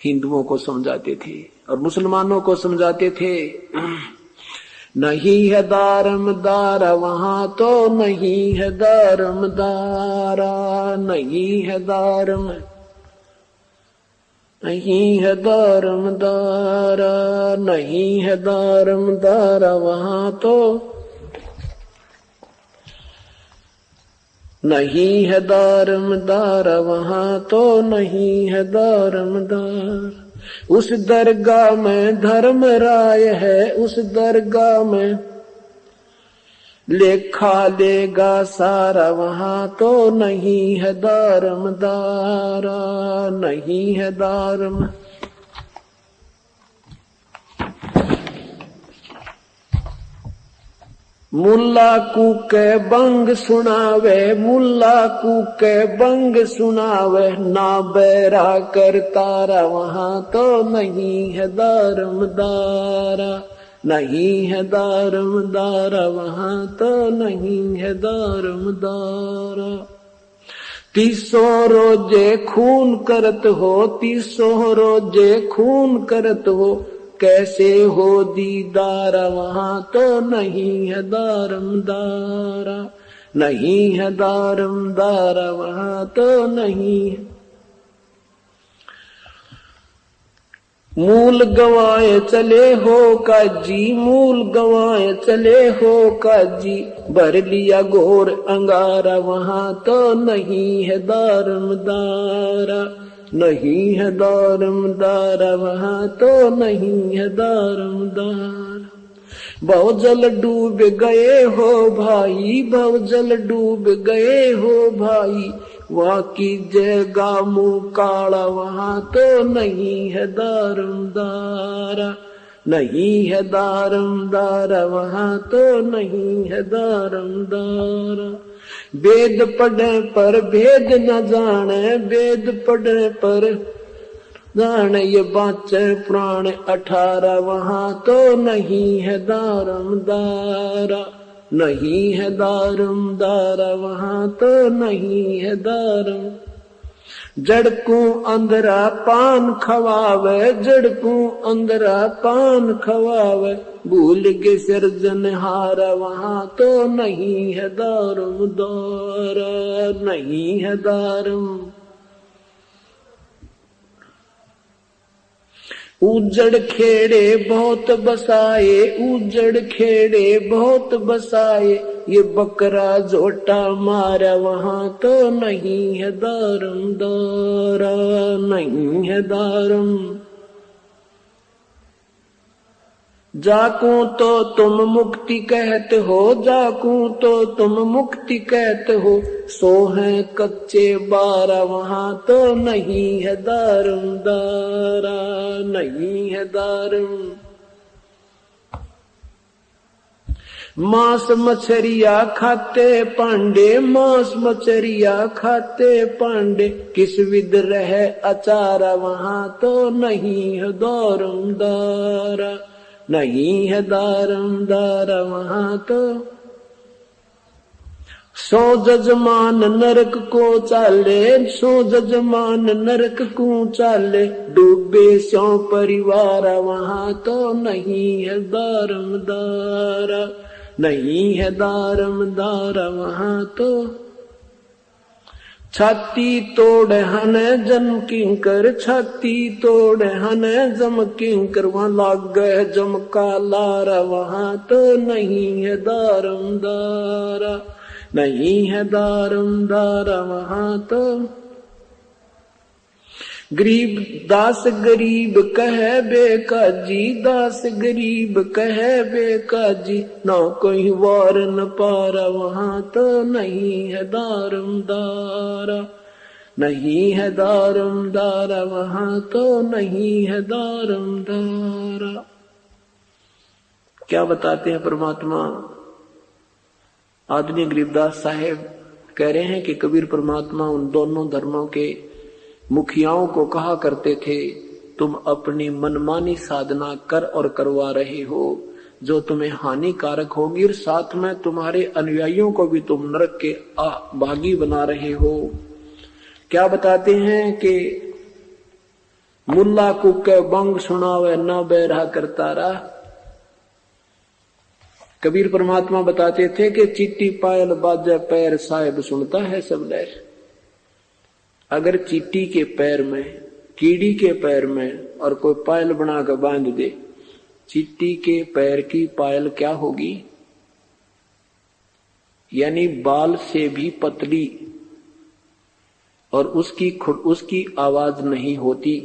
हिंदुओं को समझाते थे और मुसलमानों को समझाते थे। नहीं है दारमदारा वहां तो नहीं है दारमदारा, नहीं है दारम, नहीं है दारमदारा, नहीं है दारमदारा वहां तो नहीं है दारमदारा वहां तो नहीं है दारमदार। उस दरगाह में धर्मराय है, उस दरगाह में लेखा लेगा सारा वहां तो नहीं है दारमदारा, नहीं है दारम। मुल्ला कूके बंग सुनावे, मुल्ला कूके बंग सुनावे, ना बैरा कर तारा वहां तो नहीं है दारमदारा, नहीं है दारमदारा वहां तो नहीं है दारमदारा। 300 रोजे खून करत हो, 300 रोजे खून करत हो, कैसे हो दीदारा वहां तो नहीं है दारमदारा, नहीं है दारमदारा वहां तो नहीं है। मूल गवाए चले हो काजी, मूल गवाए चले हो काजी, भर लिया घोर अंगारा वहां तो नहीं है दारमदारा, नहीं है दारमदारा वहां तो नहीं है दारमदारा। भवजल डूब गए हो भाई, भवजल डूब गए हो भाई, वहां की जगह मुंह काला वहां तो नहीं है दारमदारा, नहीं है दारमदारा वहां तो नहीं है दारमदारा। वेद पढ़े पर भेद न जाने, वेद पढ़े पर जाने ये बाचे प्राण 18 वहां तो नहीं है दारमदारा, नहीं है दारमदारा वहां तो नहीं है दारम। जड़कू अंधरा पान खवावे, जड़कू अंधरा पान खवावे, भूल के सिरजनहारा वहां तो नहीं है दारमदारा, नहीं है दारम। उजड़ खेड़े बहुत बसाए, उजड़ खेड़े बहुत बसाए, ये बकरा झोटा मारा वहां तो नहीं है दारमदारा, नहीं है दारम। जाकू तो तुम मुक्ति कहते हो, जाकू तो तुम मुक्ति कहते हो, सो है कच्चे 12 वहां तो नहीं है दारमदारा, नहीं है दारम। मांस मछरिया खाते पांडे, मांस मछरिया खाते पांडे, किस विध रहे अचारा वहां तो नहीं है दारमदारा, नहीं है दारमदारा वहां तो। 100 जजमान नरक को चाले, 100 जजमान नरक को चाले, डूबे 100 परिवार वहां तो नहीं है दारमदारा, नहीं है दारमदारा वहां तो। छाती तोड़ हन जम किंकर, छाती तोड़ हन जम किंकर, वहां लाग गए जमका लारा वहां तो नहीं है दारमदारा, नहीं है दारमदारा वहां तो। गरीब दास गरीब कहे बेकाजी, दास गरीब कहे बेकाजी, ना कोई वार न पारा वहां तो नहीं है दारमदारा, नहीं है दारमदारा वहां तो नहीं है दारमदारा। क्या बताते हैं परमात्मा? आदरणीय गरीबदास साहेब कह रहे हैं कि कबीर परमात्मा उन दोनों धर्मों के मुखियाओं को कहा करते थे, तुम अपनी मनमानी साधना कर और करवा रहे हो जो तुम्हें हानिकारक होगी, और साथ में तुम्हारे अनुयायियों को भी तुम नरक के भागी बना रहे हो। क्या बताते हैं कि मुल्ला कुके बंग सुनावे न बैरा करतारा। कबीर परमात्मा बताते थे कि चीटी पायल बाजे पैर साहिब सुनता है सब लहर। अगर चीटी के पैर में, कीड़ी के पैर में और कोई पायल बना कर बांध दे, चीटी के पैर की पायल क्या होगी? यानी बाल से भी पतली, और उसकी आवाज नहीं होती।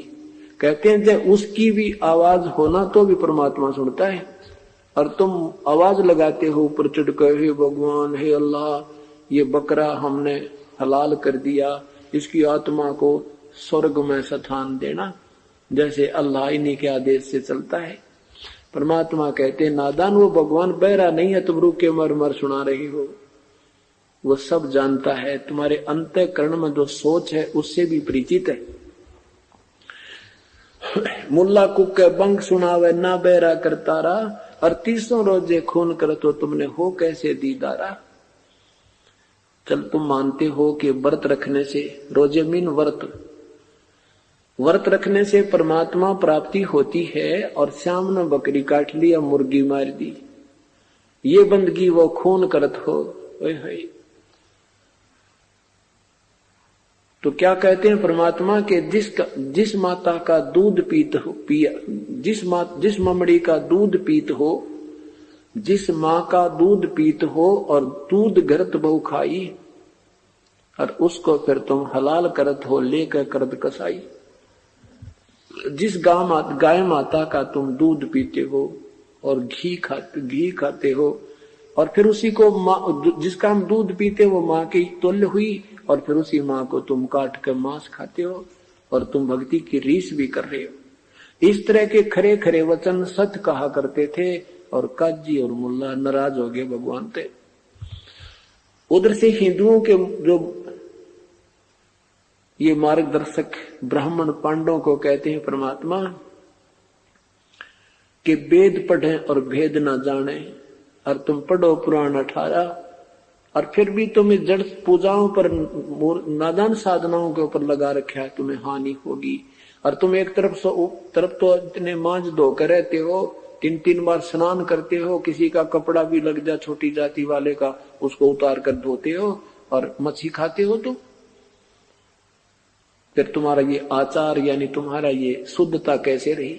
कहते हैं जब उसकी भी आवाज होना तो भी परमात्मा सुनता है। और तुम आवाज लगाते हो ऊपर चढ़ कर, हे भगवान, हे अल्लाह, ये बकरा हमने हलाल कर दिया, इसकी आत्मा को स्वर्ग में स्थान देना, जैसे अल्लाह इन्हीं के आदेश से चलता है। परमात्मा कहते हैं नादान, वो भगवान बहरा नहीं है, तुम रुके मर मर सुना रही हो। वो सब जानता है, तुम्हारे अंतःकरण में जो सोच है उससे भी परिचित है। मुल्ला कुके बंग सुनावे ना बहरा करतारा, और 300 रोजे खून कर तो तुमने हो कैसे दीदारा। चल तुम मानते हो कि व्रत रखने से, रोजे मीन व्रत रखने से परमात्मा प्राप्ति होती है, और श्याम ने बकरी काट ली या मुर्गी मार दी, ये बंदगी वो खून करत हो। तो क्या कहते हैं परमात्मा के जिस माता का दूध पिया, जिस ममड़ी का दूध पीत हो, जिस माँ का दूध पीत हो और दूध घरत बहु खाई, और उसको फिर तुम हलाल करत हो लेकर करत कसाई। जिस गाय माता का तुम दूध पीते हो और घी खाते हो, और फिर उसी को जिसका हम दूध पीते वो माँ की तुल्य हुई, और फिर उसी माँ को तुम काट कर मांस खाते हो, और तुम भक्ति की रीस भी कर रहे हो। इस तरह के खरे खरे वचन सत कहा करते थे, और काजी और मुल्ला नाराज हो गए भगवान से। उधर से हिंदुओं के जो ये मार्गदर्शक ब्राह्मण पांडवों को कहते हैं परमात्मा कि वेद पढ़े और भेद ना जाने, और तुम पढ़ो पुराण 18, और फिर भी तुम्हें जड़ पूजाओं पर, नादान साधनाओं के ऊपर लगा रखा है, तुम्हें हानि होगी। और तुम एक तरफ तो इतने मांझ धोकर रहते हो, 3-3 बार स्नान करते हो, किसी का कपड़ा भी लग जा छोटी जाति वाले का, उसको उतार कर धोते हो, और मछली खाते हो। तो फिर तुम्हारा ये आचार यानी तुम्हारा ये शुद्धता कैसे रही?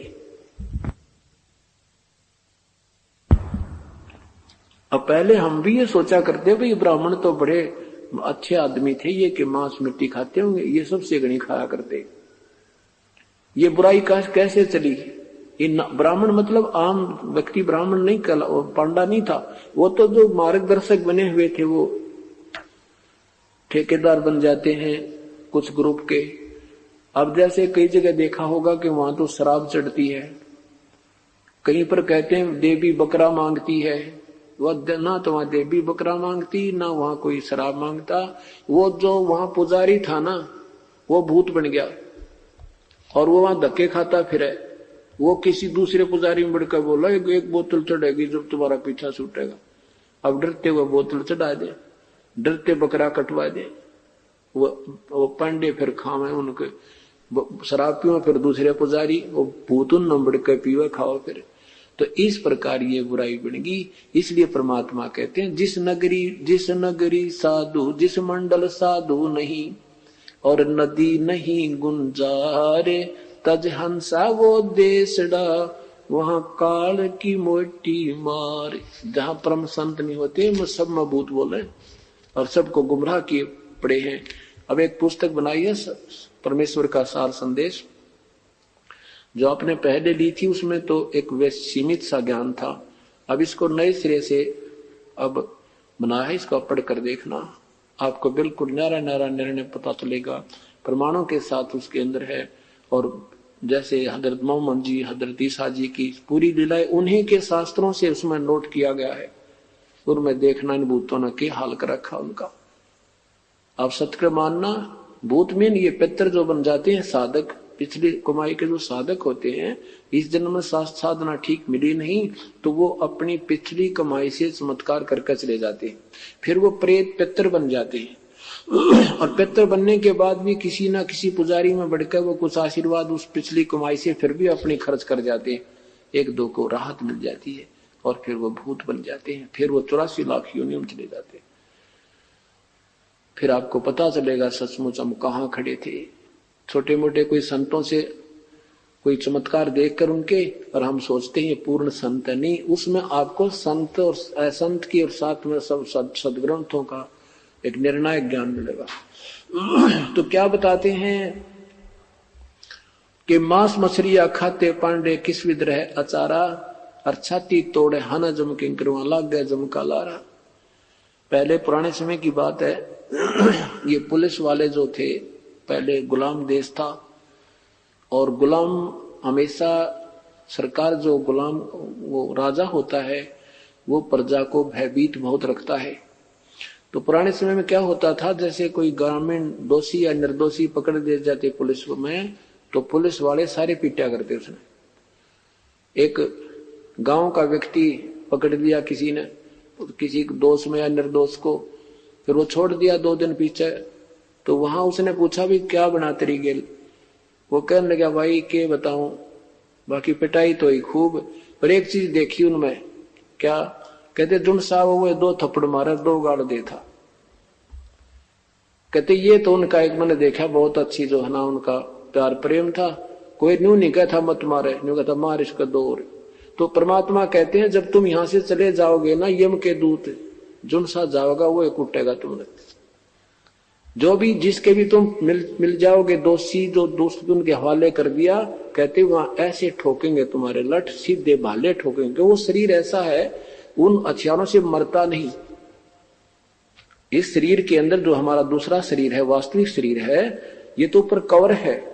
अब पहले हम भी ये सोचा करते भाई ब्राह्मण तो बड़े अच्छे आदमी थे, ये कि मांस मिट्टी खाते होंगे, ये सब सेगणी खाया करते। ये बुराई कैसे चली? ब्राह्मण मतलब आम व्यक्ति ब्राह्मण नहीं, पांडा नहीं था, वो तो जो मार्गदर्शक बने हुए थे वो ठेकेदार बन जाते हैं कुछ ग्रुप के। अब जैसे कई जगह देखा होगा कि वहां तो शराब चढ़ती है, कहीं पर कहते हैं देवी बकरा मांगती है, वह ना तो वहां देवी बकरा मांगती ना वहां कोई शराब मांगता। वो जो वहां पुजारी था ना वो भूत बन गया, और वो वहां धक्के खाता फिरे। वो किसी दूसरे पुजारी में बढ़कर बोला एक बोतल चढ़ेगी जब तुम्हारा पीछा छूटेगा। अब डरते हुए बोतल चढ़ा दे, डरते बकरा कटवा दे, वो पांडे फिर खावे उनके शराब पियो, फिर दूसरे पुजारी वो भूत उन बढ़कर पीवे खाओ फिर। तो इस प्रकार ये बुराई बनेगी। इसलिए परमात्मा कहते हैं जिस नगरी साधु, जिस मंडल साधु नहीं, और नदी नहीं गुंजारे, तज हंसा वो देशड़ा, वहां काल की मोटी मार। जहां परम संत नहीं होते वो सब में भूत बोले और सबको गुमराह किए पड़े हैं। अब एक पुस्तक बनाई है परमेश्वर का सार संदेश, जो आपने पहले ली थी उसमें तो एक सीमित सा ज्ञान था। अब इसको नए सिरे से अब बना है, इसको पढ़कर देखना, आपको बिल्कुल न्यारा न्यारा निर्णय पता चलेगा, प्रमाणों के साथ उसके अंदर है। और जैसे हजरत मोहम्मद जी, हजरत ईसा जी की पूरी लीलाएं उन्हीं के शास्त्रों से उसमें नोट किया गया है। उनमें देखना इन भूतों ने क्या हाल कर रखा उनका। आप सत्य मानना, भूत में ये पितर जो बन जाते हैं साधक, पिछली कमाई के जो साधक होते हैं, इस जन्म में साधना ठीक मिली नहीं तो वो अपनी पिछली कमाई से चमत्कार करके चले जाते हैं, फिर वो प्रेत पितर बन जाते हैं। और पितर बनने के बाद भी किसी ना किसी पुजारी में बढ़कर वो कुछ आशीर्वाद उस पिछली कमाई से फिर भी अपनी खर्च कर जाते हैं, एक दो को राहत मिल जाती है और फिर वो भूत बन जाते हैं, फिर वो 84 लाख योनियों में चले जाते हैं। फिर आपको पता चलेगा सचमुच हम कहाँ खड़े थे। छोटे मोटे कोई संतों से कोई चमत्कार देखकर उनके, और हम सोचते हैं पूर्ण संत है, नहीं, उसमें आपको संत और असंत की और साथ में सब सदग्रंथों का एक निर्णायक ज्ञान मिलेगा। तो क्या बताते हैं कि मांस मछलियां खाते पांडे किस विद रहे अचारा, और छाती तोड़े हन जम किंकरवा लाग गए जमका लारा। पहले पुराने समय की बात है, ये पुलिस वाले जो थे, पहले गुलाम देश था और गुलाम हमेशा सरकार जो गुलाम वो राजा होता है वो प्रजा को भयभीत बहुत रखता है। तो पुराने समय में क्या होता था, जैसे कोई ग्रामीण दोषी या निर्दोषी पकड़ दिए जाते पुलिस में, तो पुलिस वाले सारे पीटा करते उसने। एक गांव का व्यक्ति पकड़ लिया किसी ने, किसी दोष में या निर्दोष को, फिर वो छोड़ दिया 2 दिन पीछे, तो वहां उसने पूछा भी क्या बना तेरी गेल, वो कहने लगा भाई के बताऊं, बाकी पिटाई तो ही खूब, पर एक चीज देखी उनमें, क्या कहते, जुन साहब वो 2 थप्पड़ मारा 2 गाड़ दे था। कहते ये तो उनका एक मैंने देखा बहुत अच्छी जो है ना उनका प्यार प्रेम था, कोई न्यू नहीं कहता मत मारे, न्यू कहता मार इसका 2। तो परमात्मा कहते हैं जब तुम यहां से चले जाओगे ना, यम के दूत जुन सा जाओगा वो कूटेगा तुमने। जो भी जिसके भी तुम मिल जाओगे दोषी, जो दोस्त उनके हवाले कर दिया, कहते वहां ऐसे ठोकेंगे तुम्हारे लठ, सीधे भाले ठोकेंगे। वो शरीर ऐसा है उन हथियारों से मरता नहीं। इस शरीर के अंदर जो हमारा दूसरा शरीर है, वास्तविक शरीर है, ये तो ऊपर कवर है,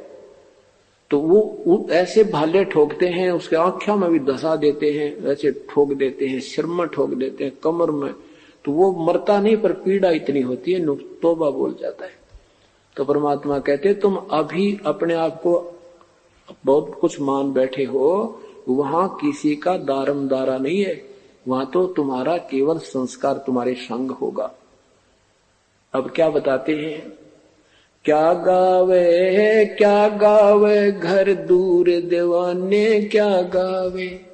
तो वो ऐसे भाले ठोकते हैं, उसके आंखों में भी धसा देते हैं, ऐसे ठोक देते हैं, सिर में ठोक देते हैं, कमर में, तो वो मरता नहीं पर पीड़ा इतनी होती है, तौबा बोल जाता है। तो परमात्मा कहते तुम अभी अपने आप को बहुत कुछ मान बैठे हो, वहां किसी का दारमदारा नहीं है, वहां तो तुम्हारा केवल संस्कार तुम्हारे संग होगा। अब क्या बताते हैं, क्या गावे घर दूर दीवाने, क्या गावे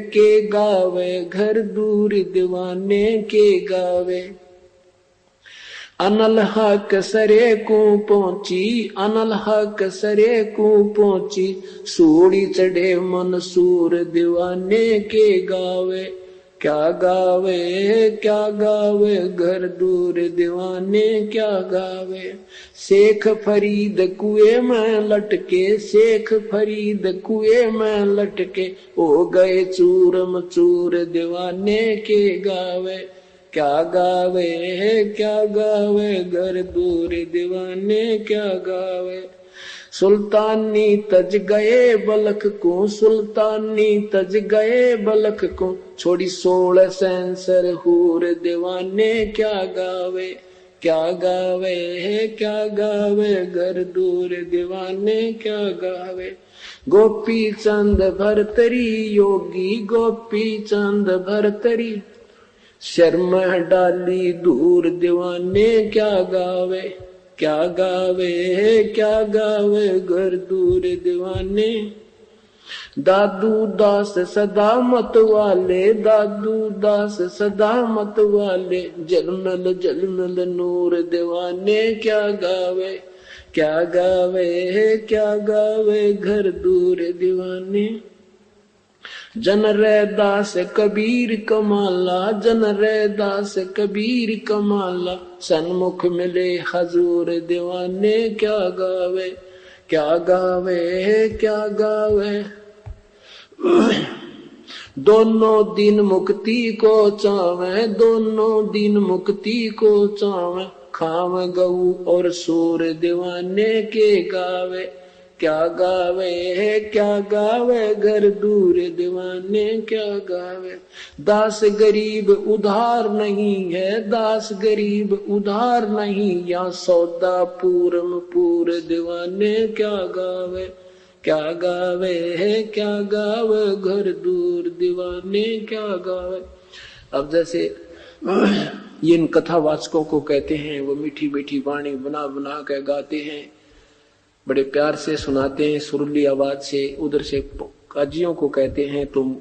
के गावे घर दूर दीवाने के गावे। अनल हक सरे को पहुंची, अनल हक सरे को पहुंची, सूड़ी चढ़े मंसूर दीवाने के गावे। क्या गावे घर दूर दीवाने क्या गावे। शेख फरीद कुएं में लटके, शेख फरीद कुएं में लटके, हो गए चूरम चूर दीवाने के गावे। क्या गावे घर दूर दीवाने क्या गावे। सुल्तानी तज गए बलख को, सुल्तानी तज गए बलख को, छोड़ी 16 सेंसर हूर दीवाने क्या गावे। क्या गावे घर दूर दीवाने क्या गावे। गोपी चंद भरतरी योगी, गोपी चंद भरतरी, शर्म डाली दूर दीवाने क्या गावे। क्या गावे घर दूर दीवाने। दादू दास सदा मत वाले, दादू दास सदा मत वाले, जलमल जलमल नूर दीवाने क्या गावे। क्या गावे घर दूर दीवाने। जन रे दास कबीर कमाला, जन रे दास कबीर कमाला, सन्मुख मिले हजूर दीवाने क्या गावे। क्या गावे दोनों दिन मुक्ति को चावे, दोनों दिन मुक्ति को चावे, खाव गऊ और सूर दीवाने के गावे। क्या गावे घर दूर दीवाने क्या गावे। दास गरीब उधार नहीं है, दास गरीब उधार नहीं, या सौदा पूरम पूर दीवाने क्या गावे। क्या गावे घर दूर दीवाने क्या गावे। अब जैसे ये इन कथावाचकों को कहते हैं। वो मीठी मीठी वाणी बना बना कर गाते हैं, बड़े प्यार से सुनाते हैं सुरीली आवाज से। उधर से काजियों को कहते हैं तुम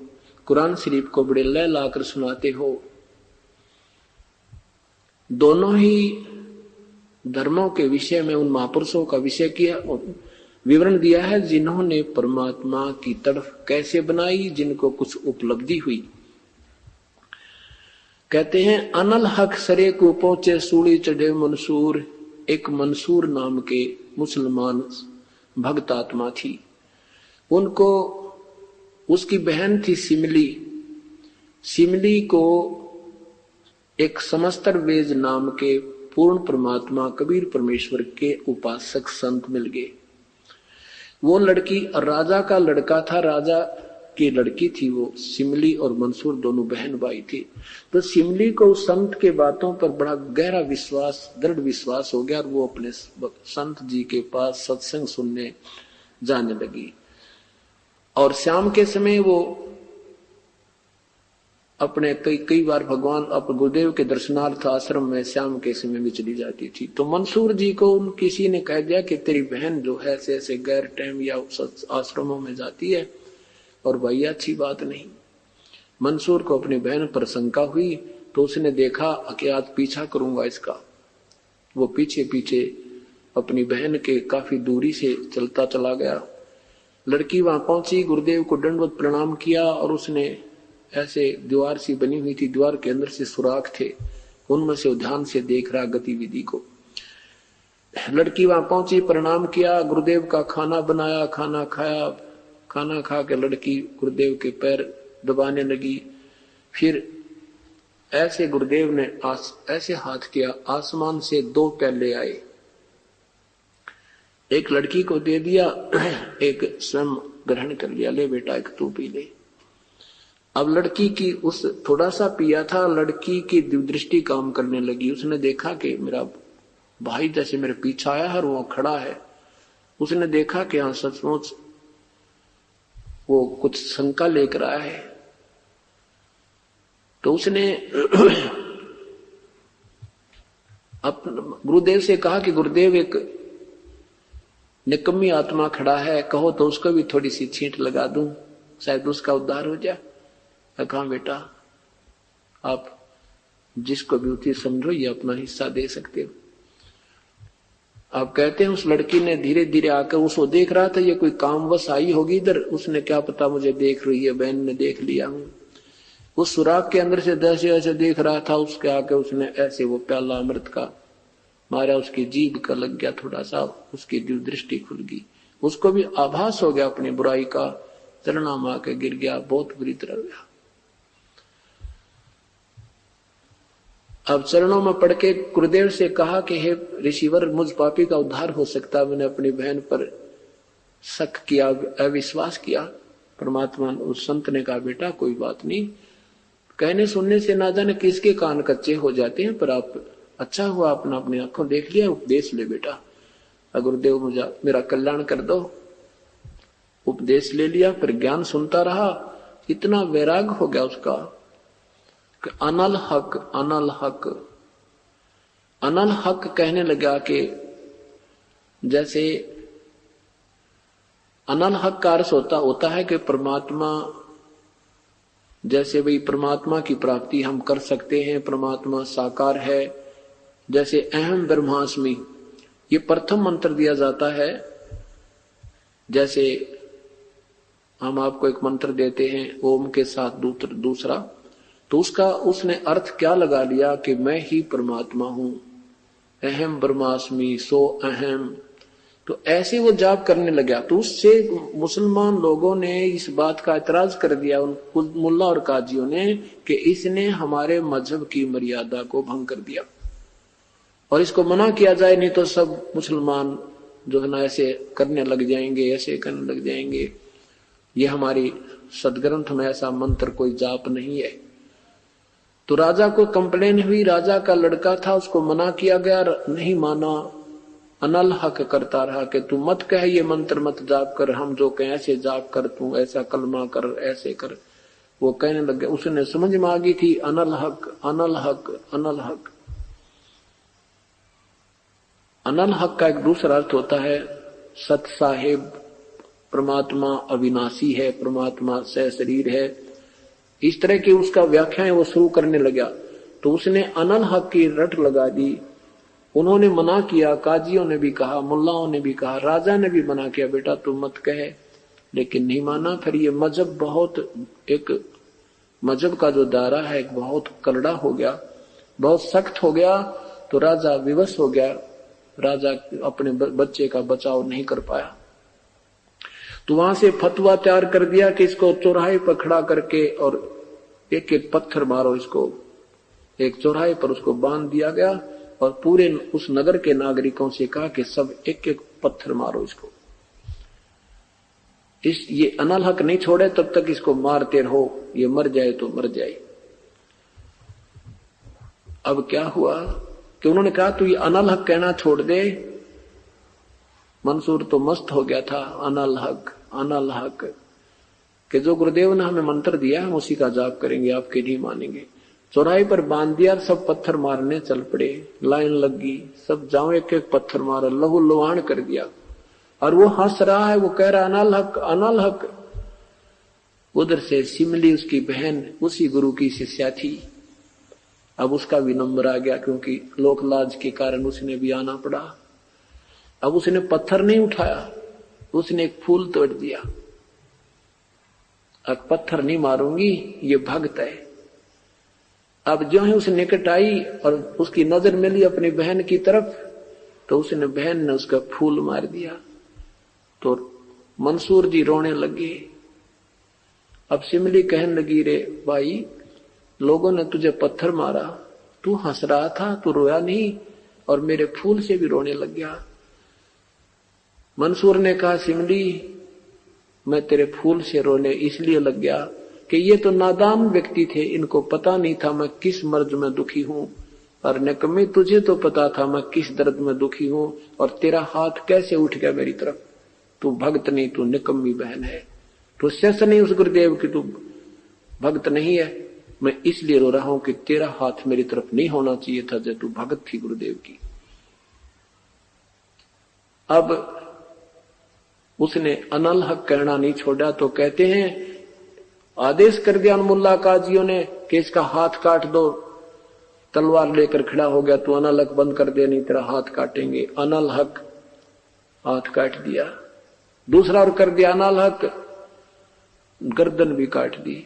कुरान शरीफ को बड़े लय लाकर सुनाते हो। दोनों ही धर्मों के विषय में उन महापुरुषों का विषय किया, विवरण दिया है जिन्होंने परमात्मा की तरफ कैसे बनाई, जिनको कुछ उपलब्धि हुई। कहते हैं अनल हक सरे को पहुंचे सूली चढ़े मंसूर। एक मंसूर नाम के मुसलमान भक्त आत्मा थी, उनको उसकी बहन थी सिमली। सिमली को एक समस्तर वेज नाम के पूर्ण परमात्मा कबीर परमेश्वर के उपासक संत मिल गए। वो लड़की राजा का लड़का था, राजा की लड़की थी वो। सिमली और मंसूर दोनों बहन भाई थे। तो सिमली को उस संत के बातों पर बड़ा गहरा विश्वास, दृढ़ विश्वास हो गया और वो अपने संत जी के पास सत्संग सुनने जाने लगी। और शाम के समय वो अपने कई बार भगवान अपने गुरुदेव के दर्शनार्थ आश्रम में शाम के समय में चली जाती थी। तो मंसूर जी को उन किसी ने कह दिया कि तेरी बहन जो है ऐसे गैर टाइम या आश्रमों में जाती है और भाई अच्छी बात नहीं। मंसूर को अपनी बहन पर शंका हुई, तो उसने देखा कि आज पीछा करूंगा इसका। वो पीछे पीछे अपनी बहन के काफी दूरी से चलता चला गया। लड़की वहां पहुंची, गुरुदेव को दंडवत प्रणाम किया और उसने ऐसे दीवार सी बनी हुई थी, दीवार के अंदर से सुराख थे, उनमें से ध्यान से देख रहा गतिविधि को। लड़की वहां पहुंची, प्रणाम किया, गुरुदेव का खाना बनाया, खाना खाया। खाना खा के लड़की गुरुदेव के पैर दबाने लगी। फिर ऐसे गुरुदेव ने ऐसे हाथ किया, आसमान से 2 प्याले आए, एक लड़की को दे दिया, एक स्वयं ग्रहण कर लिया, ले बेटा एक तू पी ले। अब लड़की की उस थोड़ा सा पिया था, लड़की की दृष्टि काम करने लगी। उसने देखा कि मेरा भाई जैसे मेरे पीछे आया है और वो खड़ा है। उसने देखा कि हाँ सचमुच वो कुछ शंका लेकर आया है। तो उसने गुरुदेव से कहा कि गुरुदेव एक निकम्मी आत्मा खड़ा है, कहो तो उसको भी थोड़ी सी छींट लगा दूं, शायद उसका उद्धार हो जाए। कहा बेटा आप जिसको भी उचित समझो ये अपना हिस्सा दे सकते हो। आप कहते हैं उस लड़की ने धीरे धीरे आकर उसको देख रहा था, ये कोई कामवश आई होगी इधर, उसने क्या पता मुझे देख रही है, बहन ने देख लिया हूं। उस सुराख के अंदर से जैसे ऐसे देख रहा था, उसके आके उसने ऐसे वो प्याला अमृत का मारा, उसकी जीभ का लग गया थोड़ा सा, उसकी दृष्टि खुल गई। उसको भी आभास हो गया अपनी बुराई का, चरणा मां के गिर गया, बहुत बुरी तरह गया। अब चरणों में पड़ के गुरुदेव से कहा कि हे ऋषिवर, मुझ पापी का उद्धार हो सकता, मैंने अपनी बहन पर शक किया, अविश्वास किया। परमात्मा उस संत ने कहा बेटा कोई बात नहीं, कहने सुनने से ना जाने किसके कान कच्चे हो जाते हैं, पर आप अच्छा हुआ अपना अपनी आंखों देख लिया, उपदेश ले बेटा, गुरुदेव मुझे मेरा कल्याण कर दो। उपदेश ले लिया, फिर ज्ञान सुनता रहा, इतना वैराग हो गया उसका कि अनल हक अनल हक अनल हक कहने लगा कि जैसे अनल हक का अर्थ होता है कि परमात्मा, जैसे भाई परमात्मा की प्राप्ति हम कर सकते हैं, परमात्मा साकार है। जैसे अहम ब्रह्मास्मि ये प्रथम मंत्र दिया जाता है। जैसे हम आपको एक मंत्र देते हैं ओम के साथ दूसरा, तो उसने अर्थ क्या लगा लिया कि मैं ही परमात्मा हूं, अहम ब्रह्मास्मि सो अहम। तो ऐसे वो जाप करने लगा। तो उससे मुसलमान लोगों ने इस बात का एतराज कर दिया, उन मुल्ला और काजियों ने, कि इसने हमारे मजहब की मर्यादा को भंग कर दिया और इसको मना किया जाए, नहीं तो सब मुसलमान जो है ना ऐसे करने लग जाएंगे, ऐसे करने लग जाएंगे। ये हमारी सदग्रंथ में ऐसा मंत्र कोई जाप नहीं है। तो राजा को कंप्लेन हुई, राजा का लड़का था, उसको मना किया गया, नहीं माना, अनल हक करता रहा कि तू मत कह ये मंत्र मत जाप कर, हम जो कहें ऐसे जाप कर, तू ऐसा कलमा कर, ऐसे कर। वो कहने लग गया, उसने समझ में आ गई थी अनल हक अनल हक अनल हक। अनल हक का एक दूसरा अर्थ होता है सत साहेब, परमात्मा अविनाशी है, परमात्मा सहशरीर है। इस तरह की उसका व्याख्याएं वो शुरू करने लगा तो उसने अनल हक की रट लगा दी। उन्होंने मना किया, काजियों ने भी कहा, मुल्लाओं ने भी कहा, राजा ने भी मना किया, बेटा तुम मत कहे, लेकिन नहीं माना। फिर ये मजहब बहुत एक मजहब का जो दायरा है एक बहुत करड़ा हो गया, बहुत सख्त हो गया। तो राजा विवश हो गया, राजा अपने बच्चे का बचाव नहीं कर पाया। तो वहां से फतवा तैयार कर दिया कि इसको चौराहे पर खड़ा करके और एक एक पत्थर मारो इसको। एक चौराहे पर उसको बांध दिया गया और पूरे उस नगर के नागरिकों से कहा कि सब एक एक पत्थर मारो इसको। ये अनल हक नहीं छोड़े तब तक इसको मारते रहो, ये मर जाए तो मर जाए। अब क्या हुआ कि उन्होंने कहा तू ये अनल हक कहना छोड़ दे। मंसूर तो मस्त हो गया था, अनल हक कि जो गुरुदेव ने हमें मंत्र दिया हम उसी का जाप करेंगे, आपके नहीं मानेंगे। चौराहे पर बांध दिया, सब पत्थर मारने चल पड़े, लाइन लग गई, सब जाओ एक एक पत्थर मारो, लहू लुहान कर दिया। और वो हंस रहा है, वो कह रहा अनल हक अनल हक। उधर से सिमली उसकी बहन उसी गुरु की शिष्या थी। अब उसका भी नंबर आ गया क्योंकि लोक लाज के कारण उसने भी आना पड़ा। अब उसने पत्थर नहीं उठाया, उसने एक फूल तोड़ दिया। अब पत्थर नहीं मारूंगी, ये भक्त है। अब जो ही उस निकट आई और उसकी नजर मिली अपनी बहन की तरफ तो उसने बहन ने उसका फूल मार दिया। तो मंसूर जी रोने लगे। अब सिमली कहने लगी, रे भाई लोगों ने तुझे पत्थर मारा, तू हंस रहा था, तू रोया नहीं और मेरे फूल से भी रोने लग गया। मंसूर ने कहा, सिमली मैं तेरे फूल से रोने इसलिए लग गया कि ये तो नादान व्यक्ति थे, इनको पता नहीं था मैं किस मर्ज में दुखी हूं। और निकम्मी तुझे तो पता था मैं किस दर्द में दुखी हूं और तेरा हाथ कैसे उठ गया मेरी तरफ। तू भक्त नहीं, तू निकम्मी बहन है, तू शिष्य नहीं उस गुरुदेव की, तू भक्त नहीं है। मैं इसलिए रो रहा हूं कि तेरा हाथ मेरी तरफ नहीं होना चाहिए था जब तू भक्त थी गुरुदेव की। अब उसने अनल हक कहना नहीं छोड़ा तो कहते हैं आदेश कर दिया मुल्ला काजियों ने कि इसका हाथ काट दो। तलवार लेकर खड़ा हो गया, तू अनल हक बंद कर दे नहीं तेरा हाथ काटेंगे। अनल हक हाथ काट दिया। दूसरा और कर दिया अनल हक, गर्दन भी काट दी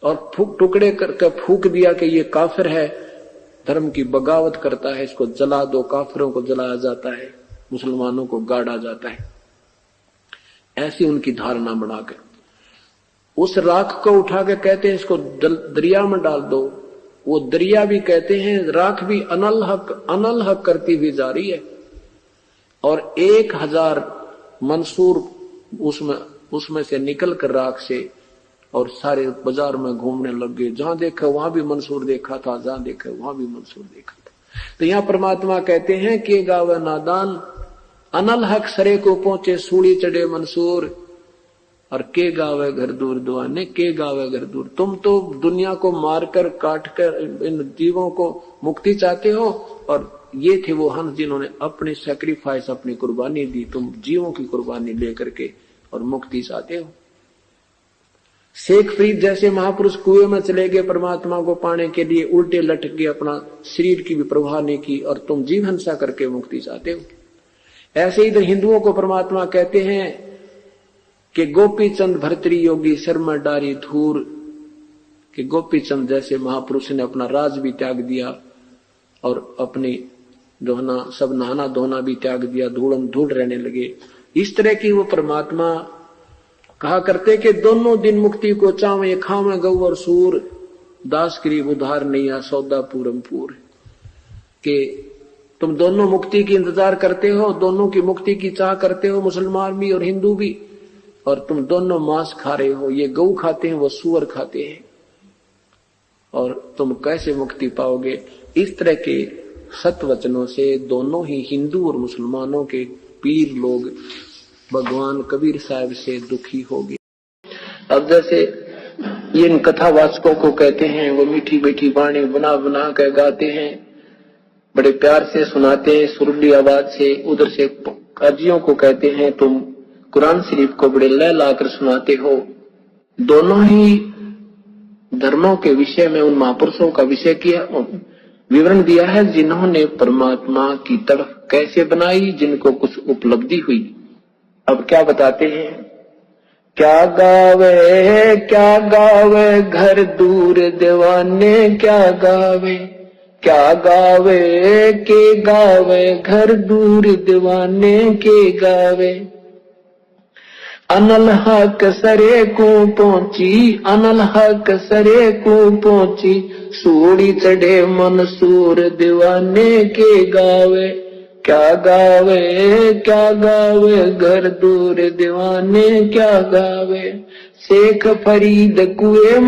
और टुकड़े करके फूक दिया कि ये काफिर है, धर्म की बगावत करता है, इसको जला दो। काफिरों को जलाया जाता है, मुसलमानों को गाड़ा जाता है। ऐसी उनकी धारणा बनाकर उस राख को उठा के कहते हैं इसको दरिया में डाल दो। वो दरिया भी कहते हैं, राख भी अनल हक करती हुई जा रही है। और 1000 मंसूर उसमें से निकल कर राख से और सारे बाजार में घूमने लग गए। जहां देखा वहां भी मंसूर देखा था, जहां देखा वहां भी मंसूर देखा था। तो यहां परमात्मा कहते हैं कि गावे नादान अनल हक सरे को पहुंचे सूली चढ़े मंसूर और के गावे घर दूर दुआने, के गावे घर दूर। तुम तो दुनिया को मारकर काटकर इन जीवों को मुक्ति चाहते हो और ये थे वो हंस जिन्होंने अपनी सैक्रिफाइस, अपनी कुर्बानी दी। तुम जीवों की कुर्बानी लेकर के और मुक्ति चाहते हो। शेख फरीद जैसे महापुरुष कुएं में चले गए परमात्मा को पाने के लिए, उल्टे लटक गए, अपना शरीर की भी परवाह नहीं की और तुम जीव हिंसा करके मुक्ति चाहते हो। ऐसे इधर हिंदुओं को परमात्मा कहते हैं कि गोपी चंद भर्तरी योगी शर्मा डारी धूर, कि गोपी चंद जैसे महापुरुष ने अपना राज भी त्याग दिया और अपनी सब नहाना धोना भी त्याग दिया, धूल रहने लगे। इस तरह की वो परमात्मा कहा करते कि दोनों दिन मुक्ति को चावे खावे गौ और सूर, दास गरीब उधार नहीं आ सौदा पूरमपूर। के तुम दोनों मुक्ति की इंतजार करते हो, दोनों की मुक्ति की चाह करते हो, मुसलमान भी और हिंदू भी, और तुम दोनों मांस खा रहे हो। ये गौ खाते हैं, वो सूअर खाते हैं, और तुम कैसे मुक्ति पाओगे। इस तरह के सत वचनों से दोनों ही हिंदू और मुसलमानों के पीर लोग भगवान कबीर साहब से दुखी हो गए। अब जैसे ये इन कथावाचकों को कहते हैं। वो मीठी मीठी वाणी बना बना कर गाते हैं, बड़े प्यार से सुनाते हैं सुरीली आवाज से। उधर से काजियों को कहते हैं तुम कुरान शरीफ को बड़े लय लाकर सुनाते हो। दोनों ही धर्मों के विषय में उन महापुरुषों का विषय किया, विवरण दिया है जिन्होंने परमात्मा की तरफ कैसे बनाई, जिनको कुछ उपलब्धि हुई। अब क्या बताते हैं, क्या गावे घर दूर दीवाने, क्या गावे के गावे घर दूर दीवाने के गावे। अनल हक सरे को पहुंची, सूड़ी चढ़े मंसूर दीवाने के गावे। क्या गावे घर दूर दीवाने क्या गावे। शेख फरीद कुएं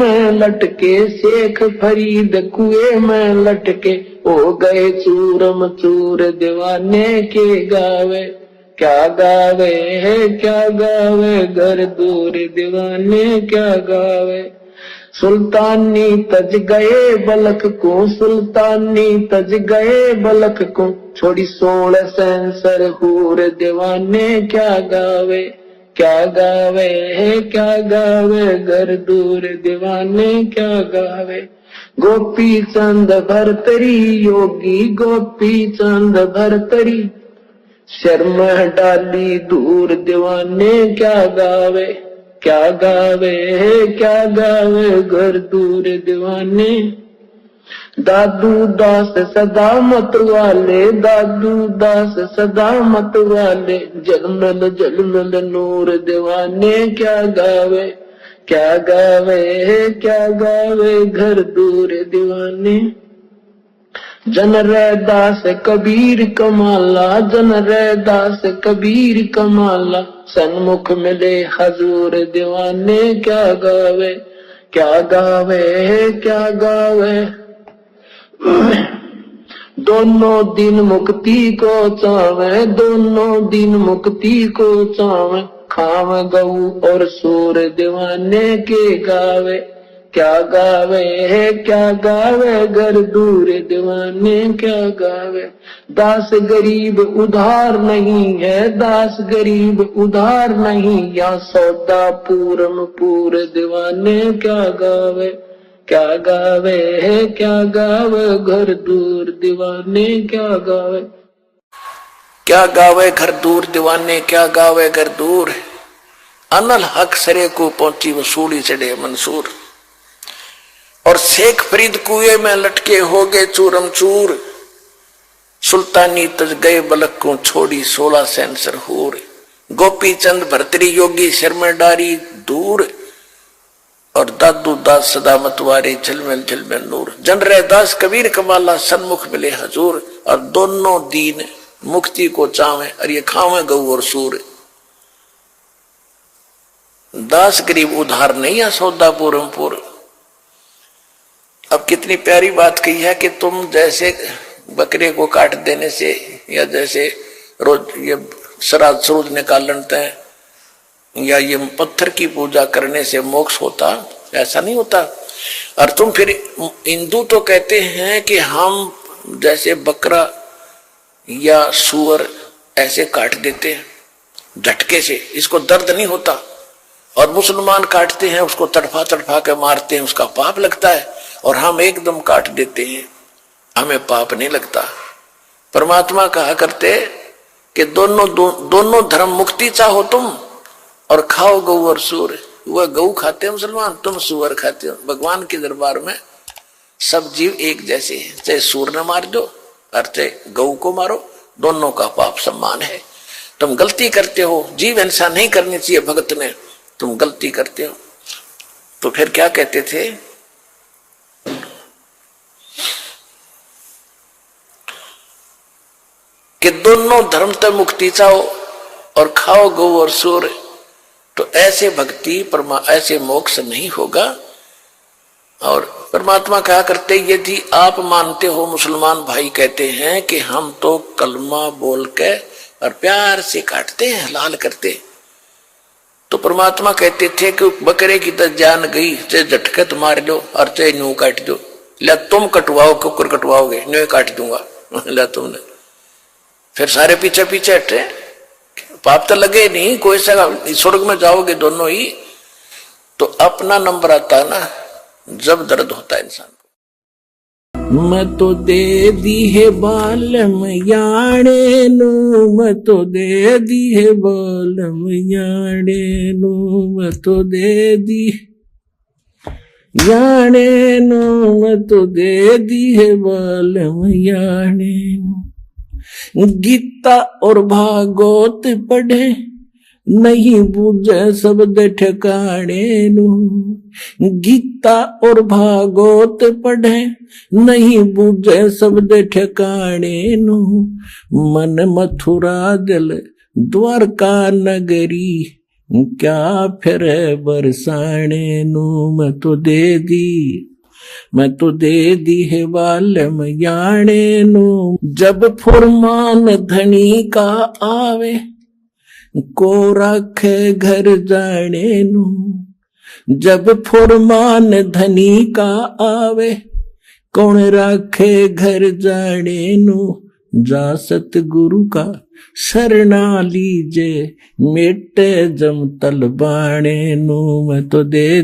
में लटके हो गए चूरम चूर दीवाने के गावे। क्या गावे घर दूर दीवाने क्या गावे। सुल्तानी तज गए बलक को छोड़ी 16 सेंसर हूर दीवाने क्या गावे। क्या गावे घर दूर दीवाने क्या गावे। गोपी चंद भरतरी योगी शर्म डाली दूर दीवाने क्या गावे। क्या गावे घर दूर दीवाने। दादू दास सदा मत वाले जलमल नूर दीवाने क्या गावे। क्या गावे घर दूर दीवाने। जन रैदास कबीर कमाला सन्मुख मिले हजूर दीवाने क्या गावे। क्या गावे दोनों दिन मुक्ति को चावे खाव गऊ और सूर दीवाने के गावे। क्या गावे घर दूर दीवाने क्या गावे। दास गरीब उधार नहीं या सौदा पूरम पूर दीवाने क्या गावे। क्या गावे घर दूर दीवाने क्या गावे। क्या गावे घर दूर दीवाने क्या गावे घर दूर। अनल हक सरे को पहुंची वसूली चढ़े मंसूर। और शेख फरीद कुएं में लटके हो गए चूरम चूर। सुल्तानी तज गए बलक को छोड़ी 16 सेंसर हूर। गोपी चंद भरतरी योगी शर्मडारी दूर। और दादू दास सदा मतवारे झलमल नूर। जन रैदास कबीर कमाला सन्मुख मिले हजूर। और दोनों दीन मुक्ति को चावे और ये खावे गऊ और सूर। दास गरीब उधार नहीं या सौदा पूरमपुर। अब कितनी प्यारी बात कही है कि तुम जैसे बकरे को काट देने से या जैसे रोज ये श्राद्ध सूरज निकालते हैं या ये पत्थर की पूजा करने से मोक्ष होता, ऐसा नहीं होता। और तुम फिर हिंदू तो कहते हैं कि हम जैसे बकरा या सूअर ऐसे काट देते हैं झटके से, इसको दर्द नहीं होता। और मुसलमान काटते हैं उसको तड़फा के मारते हैं, उसका पाप लगता है। और हम एकदम काट देते हैं, हमें पाप नहीं लगता। परमात्मा कहा करते कि दोनों धर्म मुक्ति चाहो तुम और खाओ गऊ और सूर। वह गऊ खाते हैं मुसलमान, तुम सूअर खाते हो। भगवान के दरबार में सब जीव एक जैसे हैं, चाहे सूर न मार दो और चाहे गऊ को मारो, दोनों का पाप समान है। तुम गलती करते हो, जीव हिंसा नहीं करनी चाहिए भगत ने, तुम गलती करते हो। तो फिर क्या कहते थे कि दोनों धर्म तक मुक्ति चाहो और खाओ गौ और सूर। तो ऐसे भक्ति ऐसे मोक्ष नहीं होगा। और परमात्मा कहा करते यदि आप मानते हो, मुसलमान भाई कहते हैं कि हम तो कलमा बोल के और प्यार से काटते हैं, हलाल करते, तो परमात्मा कहते थे कि बकरे की तो जान गई, चाहे झटकत मार लो और चाहे न्यू काट दो, ला तुम कटवाओ, कुकर कटवाओगे, न्यू काट दूंगा ला तुमने। फिर सारे पीछे पीछे हटे, पाप तो लगे नहीं, कोई सा स्वर्ग में जाओगे दोनों ही। तो अपना नंबर आता है ना जब दर्द होता है इंसान को। मैं तो दे दी है बालम याने नु, मैं तो दे दी है बालम याने नु, मैं तो दे दी याने नु, मैं तो दे दी है बालम याने नु। गीता और भागवत पढ़े नहीं बूझे शब्द ठिकाने नु, गीता और भागवत पढ़े नहीं बूझे शब्द ठिकाने नु। मन मथुरा दिल द्वारका नगरी, क्या फिर बरसाने नु। मैं तो दे दी है बालम याने नु। जब फुरमान धनी का आवे, को रखे घर जाने नु। जब फुरमान धनी का आवे, कौन रखे घर जाने नु। जा सतगुरु का शरणा लीजे, मेटे जम तल बाणे नु। मैं तो दे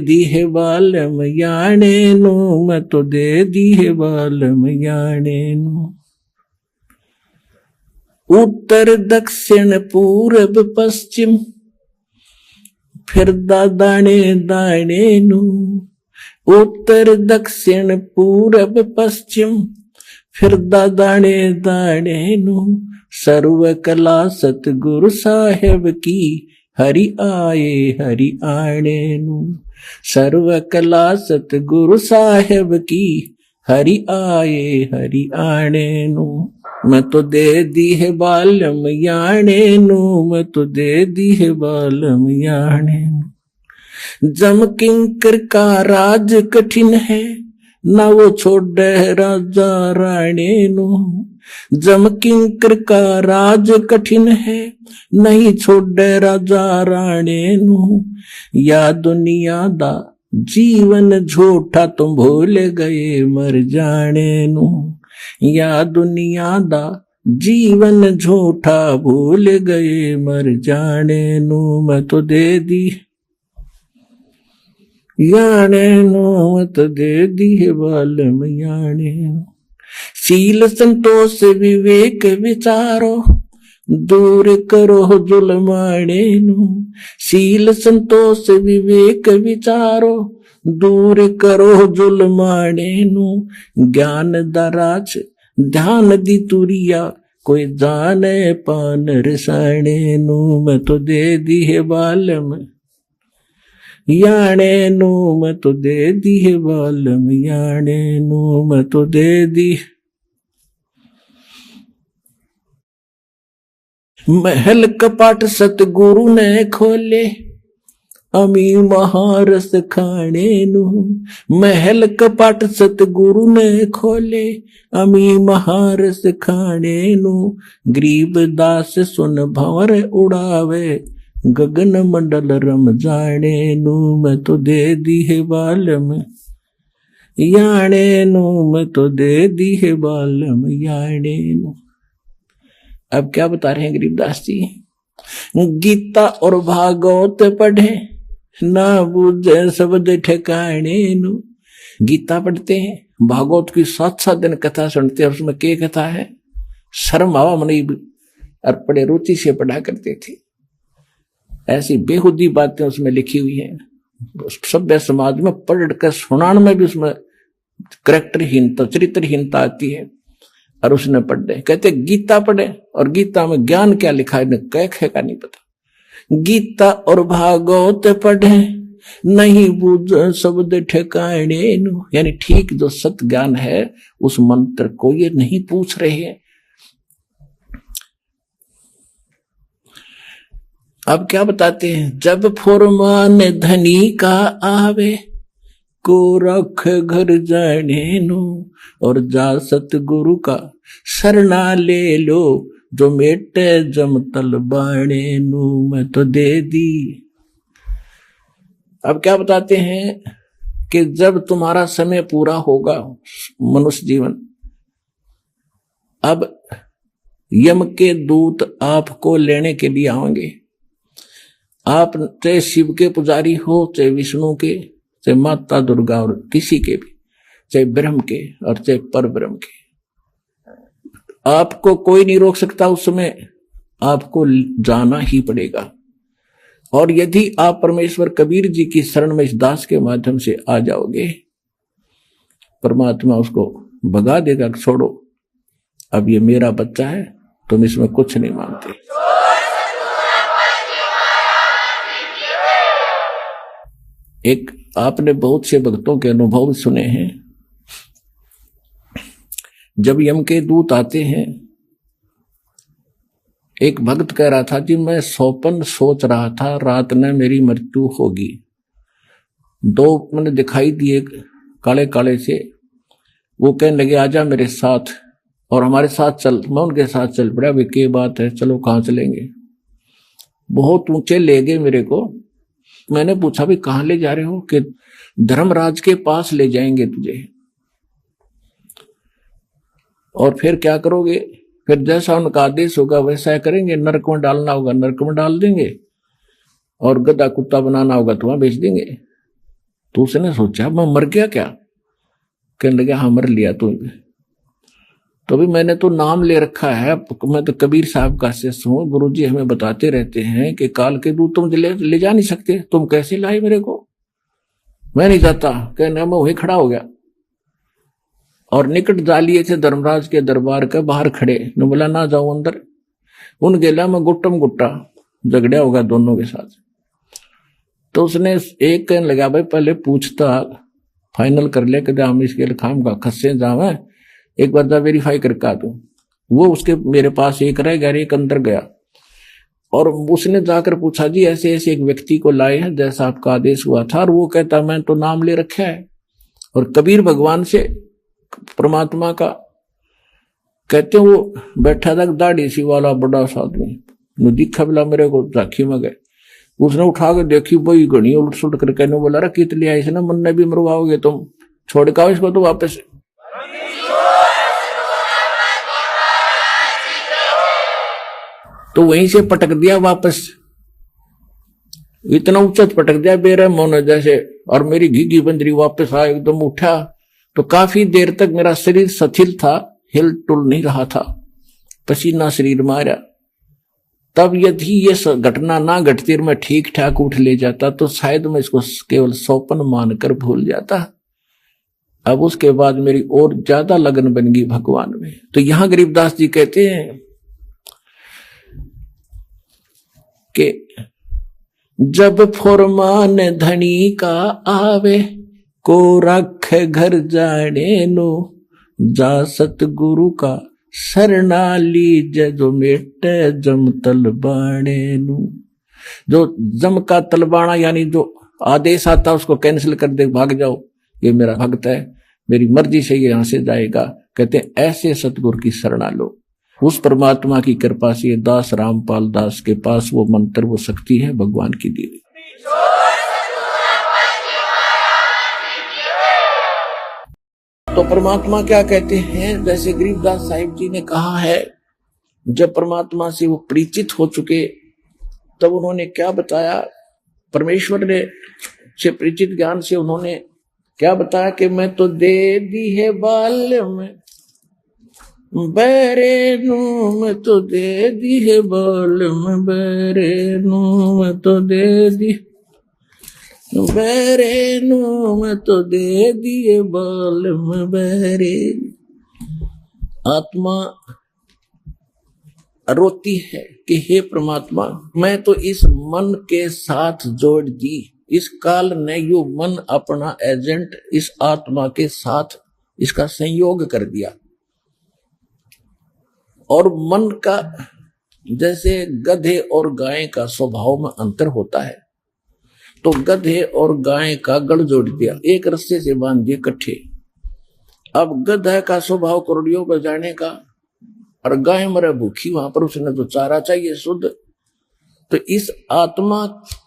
दी है बालम याने नु, मैं तो दे दी है बालम याने नु। उत्तर दक्षिण पूरब पश्चिम, फिर दाने दाने नु। उत्तर दक्षिण पूरब पश्चिम, फिर दाने दाने नु। सर्व कला सतगुरु साहेब की, हरि आणे नु। सर्व कला सतगुरु साहेब की, हरि आणे नु। मैं तो दे दी है बालम याने नु, मैं तो दे दी है बालम याने नु। जम किंकर का राज कठिन है, ना वो छोड़े राजा राणे नु। जम किंकर का राज कठिन है, नहीं छोड़े राजा राणे नु। या दुनिया दा जीवन झूठा, तुम भूल गए मर जाने नु। या दुनिया दा जीवन झूठा, भूल गए मर जाने नु। मैं तो दे दी याने नु, मैं तो दे दी है बालम याने नु। शील संतोष विवेक विचारो, दूर करो जुल्माने नु। शील संतोष विवेक विचारो, दूर करो जुल्माने नु। ज्ञान दराज ध्यान दी तुरिया, कोई जाने पान रसाने नु। मैं तो दे दी है बालम याने नु, मैं तो दे दी है बालम याने नु। मैं तो दे दी। महल कपाट सतगुरु ने खोले, अमी महारस खाने नु। महल कपाट सतगुरु ने खोले, अमी महारस खाने नु। गरीब दास सुन भंवर उड़ावे, गगन मंडल रम जाने नु। मैं तो दे दी है बालम याने नु, मैं तो दे दी है बालम याने नु। अब क्या बता रहे हैं गरीबदास जी? गीता और भागवत पढ़े, ना बूझे शब्द ठिकाने नु। गीता पढ़ते हैं, भागवत की 7-7 दिन कथा सुनते हैं, और उसमें क्या कथा है, शर्म आवा मन और बड़े रुचि से पढ़ा करते थे। ऐसी बेहुदी बातें उसमें लिखी हुई हैं। सभ्य समाज में पढ़ कर सुनाने में भी उसमें करैक्टरहीनता, चरित्रहीनता आती है। और उसने पढ़े, कहते गीता पढ़े, और गीता में ज्ञान क्या लिखा है कह का नहीं पता। गीता और भागवत पढ़े, नहीं बूझ शब्द ठिकाने नु। यानी ठीक जो सत ज्ञान है उस मंत्र को ये नहीं पूछ रहे हैं। अब क्या बताते हैं, जब फुरमान धनी का आवे, को रख घर जाने नु। और जा सतगुरु का शरणा ले लो, जो मेटे जम तल बाणे नू मैं तो दे दी। अब क्या बताते हैं कि जब तुम्हारा समय पूरा होगा मनुष्य जीवन, अब यम के दूत आपको लेने के लिए आएंगे। आप चाहे शिव के पुजारी हो, चाहे विष्णु के, चाहे माता दुर्गा और किसी के भी, चाहे ब्रह्म के और चाहे पर ब्रह्म के, आपको कोई नहीं रोक सकता। उस समय आपको जाना ही पड़ेगा। और यदि आप परमेश्वर कबीर जी की शरण में इस दास के माध्यम से आ जाओगे, परमात्मा उसको भगा देगा, छोड़ो अब ये मेरा बच्चा है, तुम इसमें कुछ नहीं मांगते। एक आपने बहुत से भक्तों के अनुभव सुने हैं। जब यम के दूत आते हैं, एक भक्त कह रहा था कि मैं सौपन सोच रहा था, रात में मेरी मृत्यु होगी। दो मैंने दिखाई दिए काले काले से, वो कहने लगे आजा मेरे साथ और हमारे साथ चल। मैं उनके साथ चल पड़ा। वे क्या बात है, चलो कहाँ चलेंगे? बहुत ऊंचे ले गए मेरे को। मैंने पूछा भी कहाँ ले जा रहे हो? कि धर्मराज के पास ले जाएंगे तुझे। और फिर क्या करोगे? फिर जैसा उनका आदेश होगा वैसा करेंगे। नरक में डालना होगा नरक में डाल देंगे, और गधा कुत्ता बनाना होगा तो वहां बेच देंगे। तो उसने सोचा मैं मर गया क्या? कहने लगे हाँ मर लिया तू। तो भी मैंने तो नाम ले रखा है, मैं तो कबीर साहब का शिष्य हूँ। गुरुजी हमें बताते रहते हैं कि काल के दूत तुम ले जा नहीं सकते, तुम कैसे लाए मेरे को? मैं नहीं जाता। कहने मैं वहीं खड़ा हो गया और निकट जा लिए थे धर्मराज के दरबार के बाहर खड़े। ने बोला ना जाओ अंदर। उन गेला में गुट्टम गुट्टा झगड़ा होगा दोनों के साथ। तो उसने एक कहने लगा भाई पहले पूछता फाइनल कर ले कि हम इसके खाम का खस्से जावे, एक बार जा वेरीफाई करके आ तू। वो उसके मेरे पास एक रह गया, एक अंदर गया और उसने जाकर पूछा जी ऐसे ऐसे एक व्यक्ति को लाए हैं जैसा आपका आदेश हुआ था। और वो कहता मैं तो नाम ले रखा है। और कबीर भगवान से परमात्मा का कहते वो बैठा था दाढ़ी सी वाला बड़ा सा आदमी, दिखा बिला मेरे को झांकी में गए। उसने उठा के देखी भाई घनी उलट सुलट करके बोला रे कित लिया इसने, मन ने भी मरवाओगे तुम, छोड़ के आओ इसको तो वापस। तो वहीं से पटक दिया वापस, इतना ऊंचा पटक दिया बेरहम होने जैसे। और मेरी घीघी बंदरी वापस आ एकदम उठा। तो काफी देर तक मेरा शरीर शिथिल था, हिल टुल नहीं रहा था, पसीना शरीर मारा। तब यदि ये घटना ना घटती और मैं ठीक ठाक उठ ले जाता तो शायद मैं इसको केवल सौपन मानकर भूल जाता। अब उसके बाद मेरी और ज्यादा लगन बन गई भगवान में। तो यहां गरीबदास जी कहते हैं कि जब फुरमान धनी का आवे को रख घर जाने नो, जा सतगुरु का शरणा लीज जो मेटे जम तलबाणे नु। जो जम का तलबाना यानी जो आदेश आता उसको कैंसिल कर दे, भाग जाओ, ये मेरा भक्त है, मेरी मर्जी से ये यहां से जाएगा। कहते हैं ऐसे सतगुरु की शरणा लो। उस परमात्मा की कृपा से ये दास रामपाल दास के पास वो मंत्र वो शक्ति है भगवान की दी हुई। तो परमात्मा क्या कहते हैं, जैसे गरीबदास साहिब जी ने कहा है, जब परमात्मा से वो परिचित हो चुके तब उन्होंने क्या बताया, परमेश्वर ने से परिचित ज्ञान से उन्होंने क्या बताया कि मैं तो दे दी है बाल में बेरे नू, मैं तो दे दी है बाल में बेरे नू, मैं तो दे दी बेरे नू, मैं तो दे दिए बाल में बेरे। आत्मा रोती है कि हे परमात्मा मैं तो इस मन के साथ जोड़ दी, इस काल ने यू मन अपना एजेंट इस आत्मा के साथ इसका संयोग कर दिया। और मन का जैसे गधे और गाय का स्वभाव में अंतर होता है, तो गधे और गाय का गढ़ जोड़ दिया, एक रस्से से बांध दिए इकट्ठे। अब गधा का स्वभाव करोड़ियों पर जाने का और गाय मरे भूखी, वहां पर उसने तो चारा चाहिए शुद्ध। तो इस आत्मा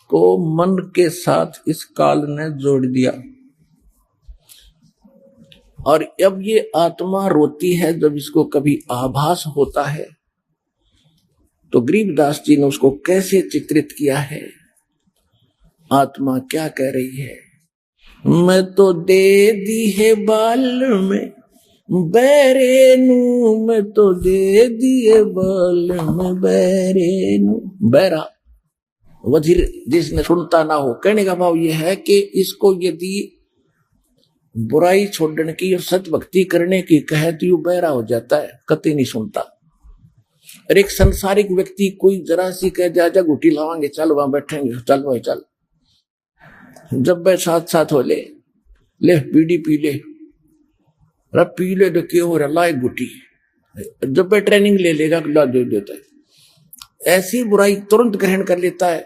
को मन के साथ इस काल ने जोड़ दिया, और अब ये आत्मा रोती है जब इसको कभी आभास होता है। तो गरीबदास जी ने उसको कैसे चित्रित किया है, आत्मा क्या कह रही है। मैं तो दे दी है बाल में बैरे नू, मैं तो दे दिए बाल में बैरे नू। बैरा वजीर जिसने सुनता ना हो, कहने का भाव यह है कि इसको यदि बुराई छोड़ने की और सत भक्ति करने की कहे तो यू बहरा हो जाता है, कतई नहीं सुनता। और एक संसारिक व्यक्ति कोई जरा सी कह जा जा घुटी लावांगे, चल वहां बैठेंगे, चल भाई चल। जब वह साथ साथ हो ले बीड़ी पी ले, पी ले तो क्यों हो रहा, ला एक घुटी। जब वह ट्रेनिंग ले लेगा ला दे देता है। ऐसी बुराई तुरंत ग्रहण कर लेता है,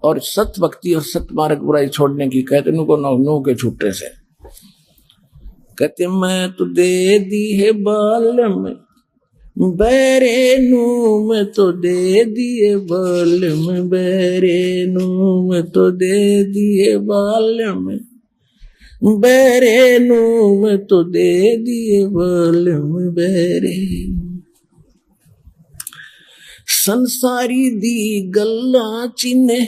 और सत भक्ति और सत मार्ग बुराई छोड़ने की कहते नुको नो के छूटे से। कहते मैं तो दे दी है बाल में बैरे नू, मैं तो दे दिए बाल में बैरे नू, मैं तो दे दिए बाल में बैरे नू, मैं तो दे दिए बाल में बैरे नू। संसारी दी गल्ला चिन्हे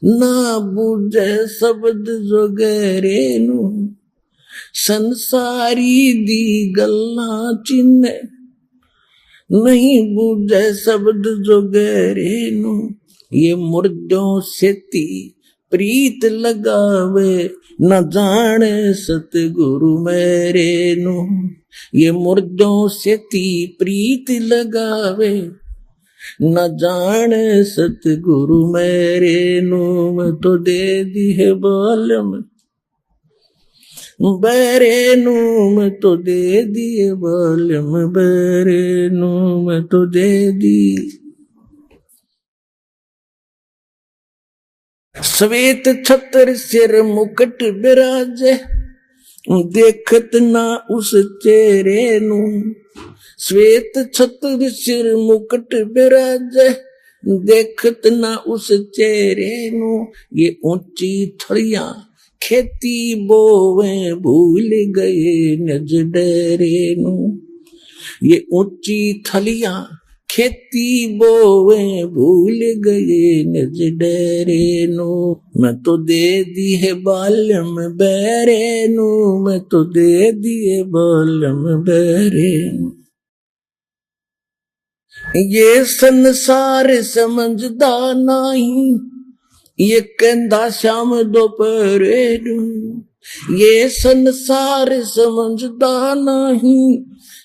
ना बूझे शब्द जो गहरे नू, संसारी दी गल्ला चिन्हे नहीं बूझे शब्द जो गहरे नू। ये मुर्दों से ती प्रीत लगावे न जाने सतगुरु मेरे नू। ये मुर्दों से ती प्रीत लगावे न जाने सतगुरु मेरे नू। मैं तो दे दी है बाल में बैरे नू, मैं तो दे दिए बाल में बैरे नू, मैं तो दे दी। श्वेत छत्र सिर मुकुट बिराजे देखत ना उस चेहरे नू। श्वेत छत्र सिर मुकुट बिराजे देखत ना उस चेहरे नू। ये ऊंची थड़ियां खेती बोवे भूल गए निज डेरे नू। ये ऊंची थलियां खेती बोवे भूल गए निज डेरे नू। मैं तो दे दी है बाल में बैरे नू, मैं तो दे दिए बाल में बैरे नू। ये संसार समझदा नहीं, ये कहंदा श्याम दोपहरे नू। ये संसार समझदा नहीं,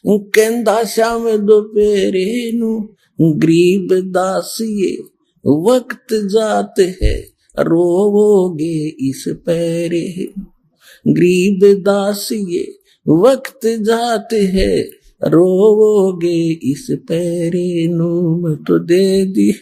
कहंदा श्याम दोपहरे नू। गरीब दास ये वक्त जात है रोवोगे इस पैरे। गरीब दास ये वक्त जात है रोवोगे इस पैरे नू। मैं तो दे दी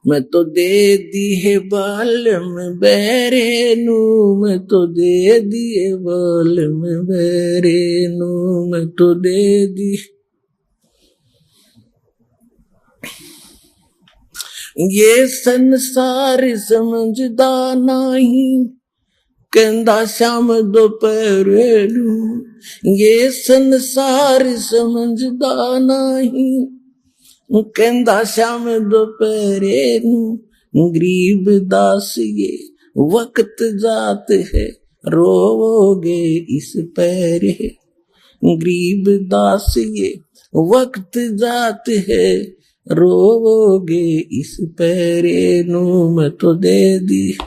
मैं तो दे दी है बाल में बैरे नू। मैं तो दे दिए बाल में बैरे नू। मैं तो दे दी। ये संसार समझदा नहीं, कहंदा श्याम दोपहरे नू। ये संसार समझदा नहीं, कहंदा श्याम दोपहरे नू। गरीब दास ये वक्त जात है रोवोगे इस पैरे। गरीब दास ये वक्त जात है रोवोगे इस पैरे नू। मैं तो दे दी।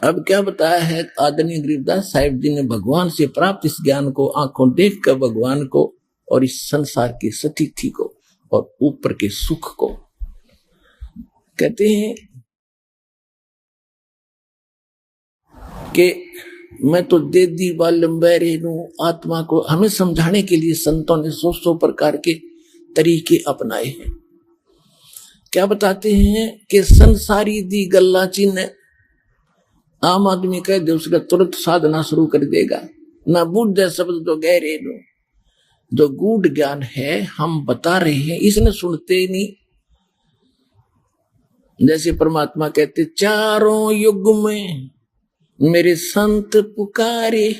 अब क्या बताया है आदरणीय गरीबदास साहिब जी ने, भगवान से प्राप्त इस ज्ञान को आंखों देख कर भगवान को और इस संसार की स्थिति को और ऊपर के सुख को। कहते हैं कि मैं तो दे दी वालंबैरे नू। आत्मा को हमें समझाने के लिए संतों ने 100 प्रकार के तरीके अपनाए हैं क्या बताते हैं कि संसारी दी गल्ला चिन्ह आम आदमी कह दे उसका तुरंत साधना शुरू कर देगा। ना बुझ शब्द जो गहरे नो, जो गूढ़ ज्ञान है हम बता रहे हैं इसने सुनते ही नहीं। जैसे परमात्मा कहते चारों युग में मेरे संत पुकारे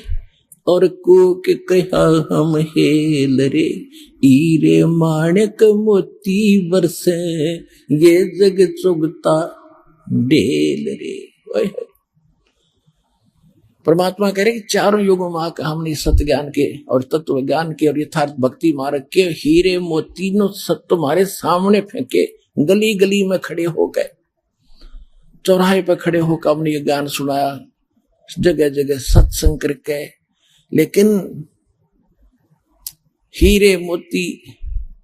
और को के कहा हम हेल रे, हीरे माणक मोती बरसे ये जग चुगता ढेल रे। परमात्मा कह रहे कि चारों युगों में आकर हमने सत्य ज्ञान के और तत्व ज्ञान के और यथार्थ भक्ति मार्ग के हीरे मोती नो सब तुम्हारे सामने फेंके, गली गली में खड़े हो गए, चौराहे पर खड़े होकर हमने ये ज्ञान सुनाया, जगह जगह सत्संग करके। लेकिन हीरे मोती,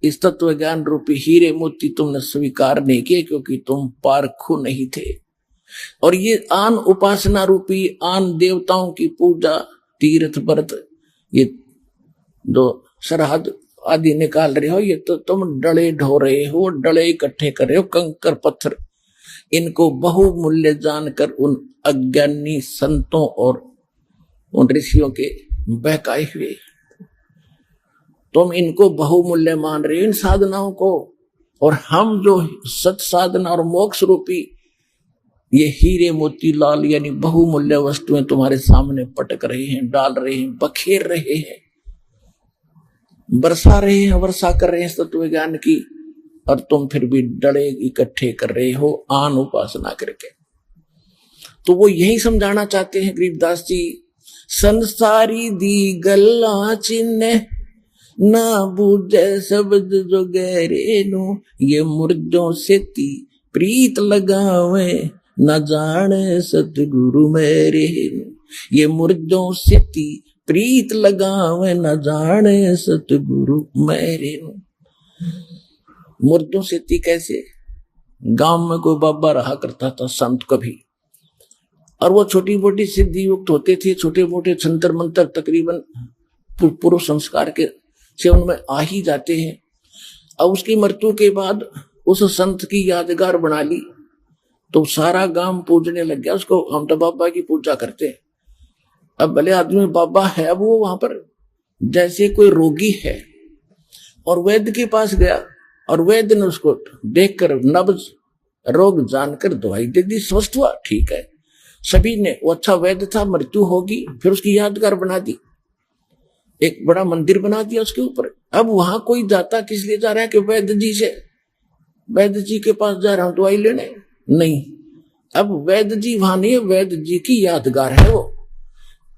इस तत्व ज्ञान रूपी हीरे मोती तुमने स्वीकार नहीं किए क्योंकि तुम पारखू नहीं थे। और ये आन उपासना रूपी आन देवताओं की पूजा, तीर्थ व्रत, ये जो सरहद आदि निकाल रहे हो, ये तो तुम डले ढो रहे हो, डले इकट्ठे कर रहे हो, कंकर पत्थर, इनको बहुमूल्य जानकर उन अज्ञानी संतों और उन ऋषियों के बहकाए हुए तुम इनको बहुमूल्य मान रहे हो इन साधनाओं को। और हम जो सत साधना और मोक्ष रूपी ये हीरे मोती लाल यानी बहुमूल्य वस्तुएं तुम्हारे सामने पटक रहे हैं, डाल रहे हैं, बखेर रहे हैं, बरसा रहे हैं, वर्षा कर रहे हैं तत्व ज्ञान की, और तुम फिर भी डले इकट्ठे कर रहे हो आन उपासना करके। तो वो यही समझाना चाहते हैं गरीबदास जी, संसारी दी गल्ला चिन्ह ना बूझे शब्द जो गहरे नो, ये मुर्दों से ती प्रीत लगावे न जाने सतगुरु मेरे। ये मुर्दों से ती प्रीत लगावे न जाने सतगुरु मेरे। मुर्दों से ती कैसे? गांव में कोई बाबा रहा करता था संत कभी, और वो छोटी मोटी सिद्धि युक्त होते थे, छोटे मोटे छंतर मंत्र तकरीबन पूर्व संस्कार के से उनमें आ ही जाते हैं। अब उसकी मृत्यु के बाद उस संत की यादगार बना ली तो सारा गांव पूजने लग गया उसको, हम तो बाबा की पूजा करते हैं। अब भले आदमी बाबा है, अब वो वहां पर जैसे कोई रोगी है और वैद्य के पास गया और वैद्य ने उसको देखकर नब्ज रोग जानकर दवाई दे दी, स्वस्थ हुआ, ठीक है। सभी ने, वो अच्छा वैद्य था, मृत्यु होगी, फिर उसकी यादगार बना दी, एक बड़ा मंदिर बना दिया उसके ऊपर। अब वहां कोई जाता किस लिए जा रहा है कि वैद्य जी से, वैद्य जी के पास जा रहा हूं दवाई लेने, नहीं। अब वैद्य जी वहां नहीं है, वैद्य जी की यादगार है वो।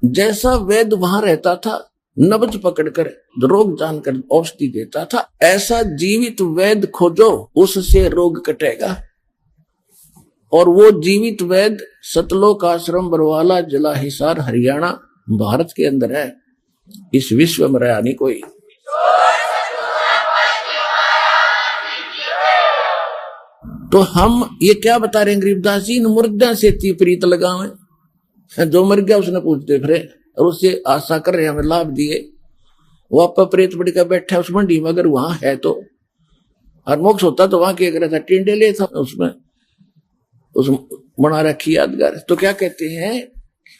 जैसा वैद्य वहां रहता था, नब्ज पकड़कर रोग जानकर औषधि देता था, ऐसा जीवित वैद्य खोजो, उससे रोग कटेगा। और वो जीवित वैद्य सतलोक आश्रम बरवाला, जिला हिसार, हरियाणा, भारत के अंदर है। इस विश्व में रहा नहीं कोई। तो हम ये क्या बता रहे हैं गरीबदास जी, मुर्दा से ती प्रीत लगावे, जो मर गया उसने पूछते फिरे और उससे आशा कर रहे हमें लाभ दिए। वो आपका प्रेत बड़ी का बैठा उस मंडी में, अगर वहां है तो, और मोक्ष होता तो वहां क्या था, टिंडे ले था उसमें, उस बना रखी यादगार। तो क्या कहते हैं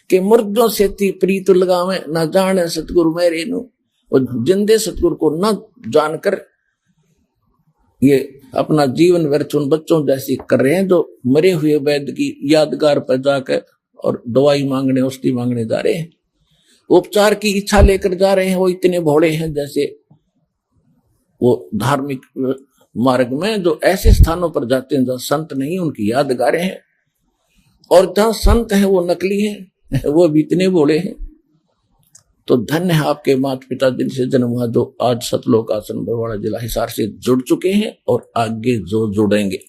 कि मुर्दों से ती प्रीत लगावे ना जाने सतगुरु मेरे नु, और जिंदे सतगुरु को न जानकर ये अपना जीवन व्यर्थ उन बच्चों जैसी कर रहे हैं जो मरे हुए वैद्य की यादगार पर जाकर और दवाई मांगने, औषधि मांगने जा रहे हैं, उपचार की इच्छा लेकर जा रहे हैं। वो इतने भोले हैं जैसे वो धार्मिक मार्ग में जो ऐसे स्थानों पर जाते हैं जहां संत नहीं, उनकी यादगारें हैं, और जहां संत है वो नकली है, वो भी इतने भोले हैं। तो धन्य है आपके माता पिता जिनसे जन्म हुआ, जो आज सतलोक आश्रम बरवाड़ा, जिला हिसार से जुड़ चुके हैं और आगे जो जुड़ेंगे।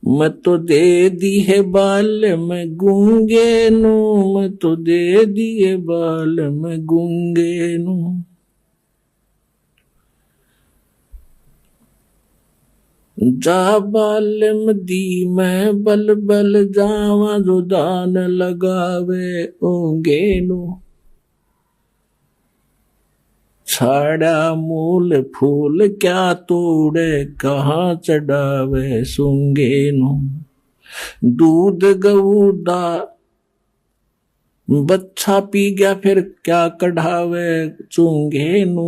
मैं तो दे दी है बाल में गूंगे नु, मैं तो दे दिए बाल में गूंगे नु। जा बालम दी मैं बल बल जावा, जो दान लगावे ओंगे नु। छाड़ा मूल फूल क्या तोड़े, कहाँ चढ़ावे सूंगे नु। दूध गऊ दा बच्चा पी गया फिर क्या कढ़ावे चूंगे नु।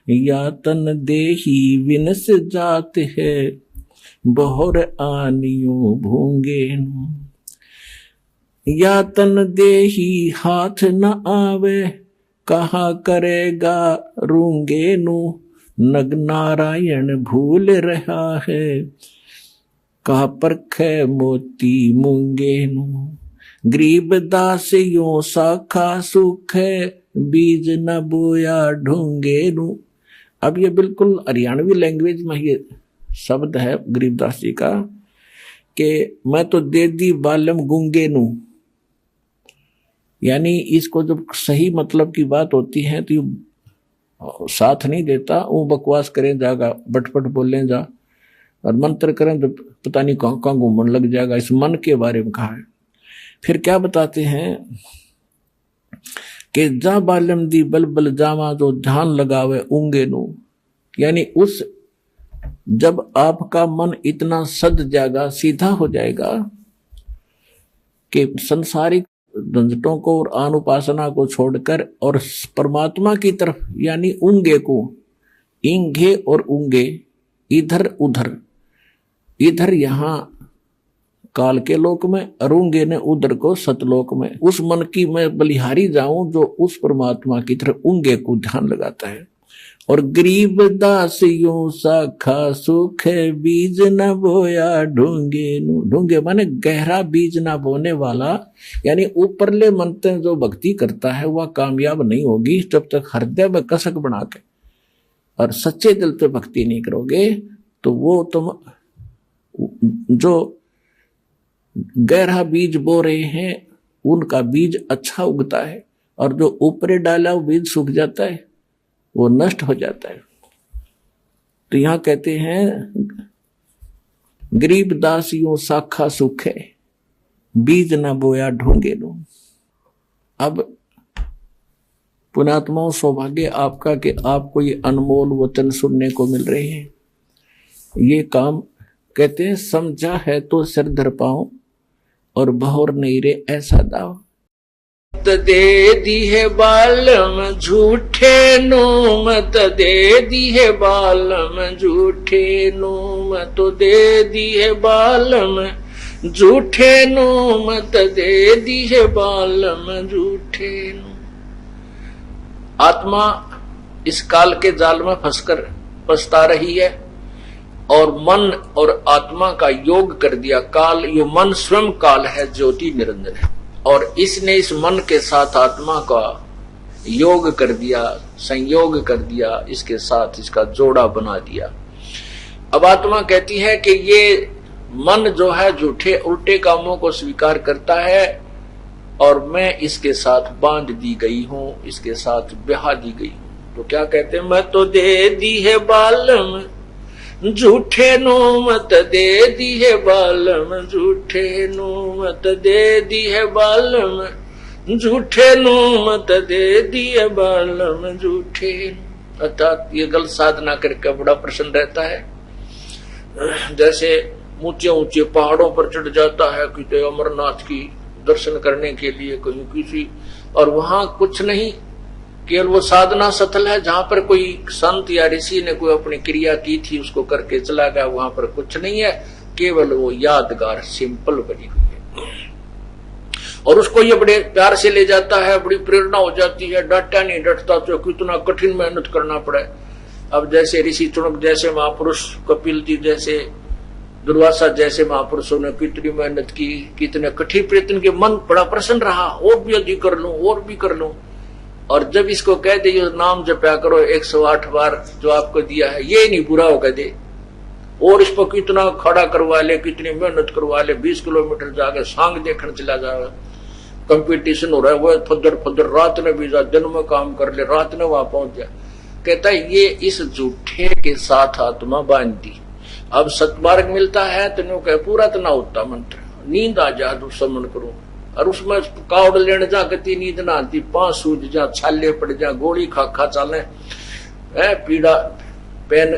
या तन देही विनस जात है, बहुर आनियो भूंगे नु। या तन देही हाथ न आवे, कहा करेगा रूंगे नु। नग नारायण भूल रहा है, कहा परखे मोती मूंगे नु। गरीब दास यो साखा सुख है, बीज न बोया ढूंगे नु। अब ये बिल्कुल हरियाणवी लैंग्वेज में ये शब्द है गरीबदास जी का कि मैं तो दे दी बालम गूंगे नु। यानी इसको जब सही मतलब की बात होती है तो साथ नहीं देता, वो बकवास करें जाएगा, बटपट बोलें जा और मंत्र करें तो पता नहीं कहाँ कहाँ घूमने लग जाएगा। इस मन के बारे में कहा है। फिर क्या बताते हैं कि जा बालम दी बलबल जावा, जो ध्यान लगावे ऊंगे नु। यानी उस जब आपका मन इतना सद जाएगा, सीधा हो जाएगा कि संसारिक झंझटों को और अनुपासना को छोड़कर और परमात्मा की तरफ, यानी ऊंगे को, इंगे और ऊंगे, इधर उधर, इधर यहां काल के लोक में, अरूंगे ने उधर को सतलोक में, उस मन की मैं बलिहारी जाऊं जो उस परमात्मा की तरफ ऊंगे को ध्यान लगाता है। और गरीब दास यूं साखा सुख है, बीज न बोया ढूंगे नु। ढूंगे माने गहरा बीज ना बोने वाला, यानी ऊपरले मन से जो भक्ति करता है वह कामयाब नहीं होगी जब तक हृदय में कसक बना के और सच्चे दिल से भक्ति नहीं करोगे। तो वो तुम जो गहरा बीज बो रहे हैं उनका बीज अच्छा उगता है, और जो ऊपरे डाला वो बीज सूख जाता है, वो नष्ट हो जाता है। तो यहां कहते हैं गरीब दासियों साखा सुख है, बीज ना बोया ढूंगे नो। अब पुण्यात्माओं, सौभाग्य आपका कि आपको ये अनमोल वचन सुनने को मिल रहे हैं। ये काम कहते हैं समझा है तो सिर धर पाऊं, और बहुर नहीं रे ऐसा दाव। मत दे दी है बालम झूठे नो, मत दे दी है बालम झूठे नो, मत दे दी है बालम झूठे नो, मत दे दी है बालम झूठे नो। आत्मा इस काल के जाल में फंसकर पछता रही है और मन और आत्मा का योग कर दिया काल। यो मन स्वयं काल है, ज्योति निरंजन है, और इसने इस मन के साथ आत्मा का योग कर दिया, संयोग कर दिया, इसके साथ इसका जोड़ा बना दिया। अब आत्मा कहती है कि ये मन जो है झूठे उल्टे कामों को स्वीकार करता है और मैं इसके साथ बांध दी गई हूं, इसके साथ ब्याह दी गई हूं। तो क्या कहते हैं, मैं तो दे दी है बालम झूठे नो, मत दे दी है बालम झूठे नो, मत दे दी है बालम झूठे नो, मत दे दी है बालम झूठे। अर्थात ये गलत साधना करके बड़ा प्रसन्न रहता है। जैसे ऊंचे ऊंचे पहाड़ों पर चढ़ जाता है कि अमरनाथ की दर्शन करने के लिए कहीं किसी, और वहां कुछ नहीं, केवल वो साधना स्थल है जहां पर कोई संत या ऋषि ने कोई अपनी क्रिया की थी उसको करके चला गया, वहां पर कुछ नहीं है, केवल वो यादगार सिंपल बनी हुई है। और उसको ये बड़े प्यार से ले जाता है, बड़ी प्रेरणा हो जाती है, डटा नहीं डटता तो कितना कठिन मेहनत करना पड़े। अब जैसे ऋषि चुनक जैसे महापुरुष, कपिल जी जैसे, दुर्वासा जैसे महापुरुषों ने कितनी मेहनत की, कितने कठिन प्रयत्न के, मन बड़ा प्रसन्न रहा, और भी अधिक कर लूं और भी कर लूं। और जब इसको कह दे नाम जपया करो 108 बार जो आपको दिया है, ये नहीं बुरा होगा दे, और इस पर कितना खड़ा करवा ले, कितनी मेहनत करवा ले, 20 किलोमीटर जाके सांग देखने चला जाएगा, कंपटीशन हो रहा है, वो फदर फदर रात में भी जा, दिन में काम कर ले, रात में वहां पहुंच जाए। कहता है ये इस झूठे के साथ आत्मा बांध दी। अब सतमार्ग मिलता है तो कह पूरा तो ना होता मंत्र, नींद आ जा तो समन करो, और उसमें कावड़ लेने जा गति नींद ना आती, पांच सूझ जा, छाले पड़ जा, गोली खा खा चाले, पीड़ा पेन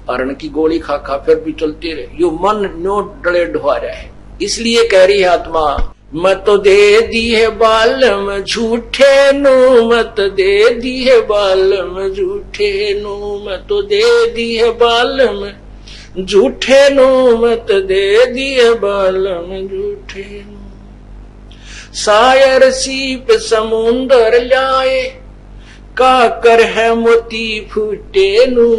हरण की गोली खा खा फिर भी चलते रहे, यो मन नो डले ढुआ रहा है। इसलिए कह रही है आत्मा, मत दे दी है बालम झूठे नो, मत दे दी है बालम झूठे नो, मत दे दी है बालम झूठे नो, मत दे दी है बालम झूठे नो। सायर सीप समुंदर लाए, काकर है मोती फूटे नु,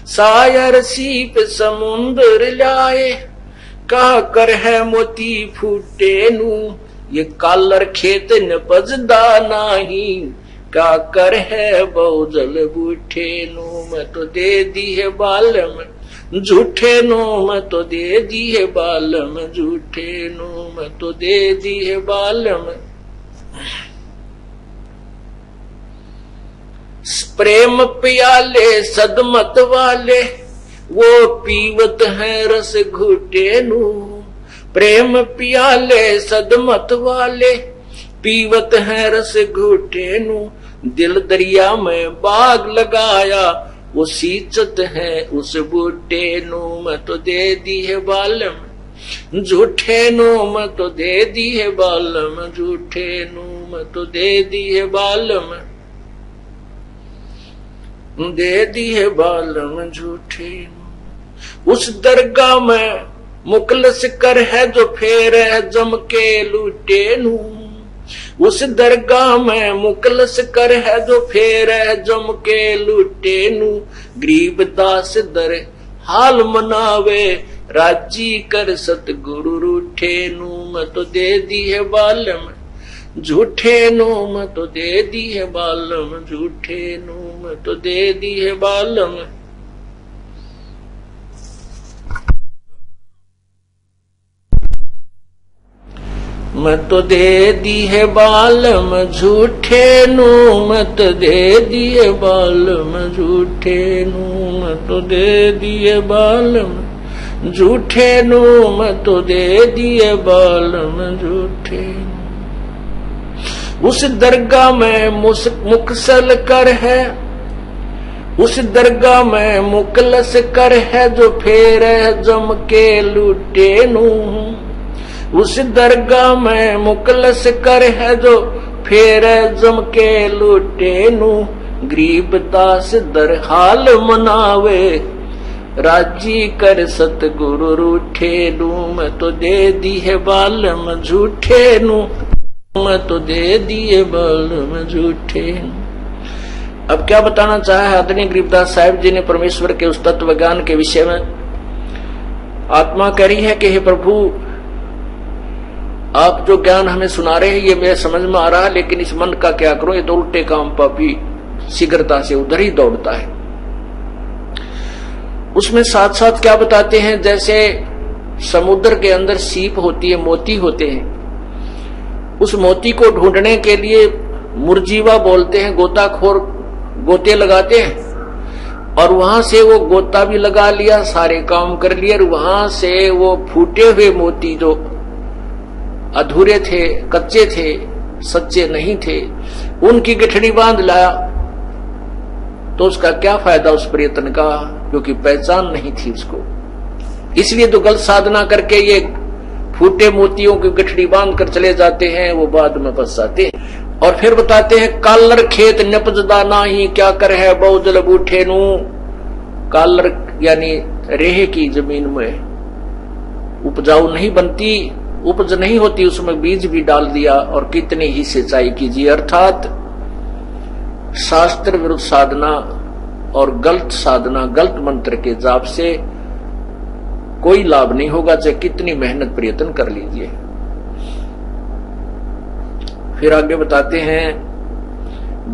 सायर सीप समुंदर लाए, काकर है मोती फूटे नु। ये कालर खेत न पजदा नाही, काकर है बहुजल बूठे नु। मैं तो दे दी है बालम झूठे नु, मैं तो दे दी है बालम झूठे नु, मैं तो दे दी है बालम। प्रेम प्याले सदमत वाले, वो पीवत है रस घुटे नु। प्रेम प्याले सदमत वाले, पीवत है रस घुटे नु। दिल दरिया में बाग लगाया, वो सींचत है उस बूटे नु। मैं तो दे दी है बालम झूठे नु, मैं तो दे दी है बालम झूठे नु, मैं तो दे दी है बालम, दे दी है बालम झूठे नु। उस दरगाह में मुकलस कर है जो फेर है जम के लूटे नु। उस दरगाह में मुकलस कर है जो फेर है जम के लूटे नु। गरीब दास दर हाल मनावे, राजी कर सतगुरु रूठे नु। मैं तो दे दी है बालम झूठे नु, मैं तो दे दी है बालम झूठे नु, मैं तो दे दी है बालम। मैं तो दे दी है बालम झूठे नु, मैं तो दे दी है बालम झूठे नु, मैं तो दे दी है बालम झूठे नु, मैं तो दे दी है बालम झूठे नु। उस दरगाह में मुकसल कर है, उस दरगाह में मुकलस कर है जो फेर है जम के लूटे नु। उस दरगाह में मुकलस कर है जो फेर जम के लूटे नु। गरीब दास दर हाल मनावे, राजी कर सतगुरु रूठे नु। मैं तो दे दी है बालम झूठे नु, मैं तो दे दी है बालम झूठे नु। अब क्या बताना चाहा है आदरणीय गरीबदास साहिब जी ने परमेश्वर के उस तत्व ज्ञान के विषय में। आत्मा कह रही है कि हे प्रभु, आप जो ज्ञान हमें सुना रहे हैं ये मेरे समझ में आ रहा है, लेकिन इस मन का क्या करूं, ये तो उल्टे काम पापी शीघ्रता से उधर ही दौड़ता है। उसमें साथ साथ क्या बताते हैं, जैसे समुद्र के अंदर सीप होती है, मोती होते हैं, उस मोती को ढूंढने के लिए मुरजीवा बोलते हैं, गोताखोर गोते लगाते हैं, और वहां से वो गोता भी लगा लिया, सारे काम कर लिए, और वहां से वो फूटे हुए मोती जो अधूरे थे, कच्चे थे, सच्चे नहीं थे, उनकी गठड़ी बांध लाया। तो उसका क्या फायदा उस प्रयत्न का, क्योंकि पहचान नहीं थी उसको। इसलिए तो गलत साधना करके ये फूटे मोतियों की गठड़ी बांध कर चले जाते हैं, वो बाद में फंस जाते हैं। और फिर बताते हैं, कालर खेत नपजदा नाही, क्या कर है बहुजल बूठे नु। कालर यानी रेह की जमीन में उपजाऊ नहीं बनती, उपज नहीं होती, उसमें बीज भी डाल दिया और कितनी ही सिंचाई कीजिए। अर्थात शास्त्र विरुद्ध साधना और गलत साधना, गलत मंत्र के जाप से कोई लाभ नहीं होगा, चाहे कितनी मेहनत प्रयत्न कर लीजिए। फिर आगे बताते हैं,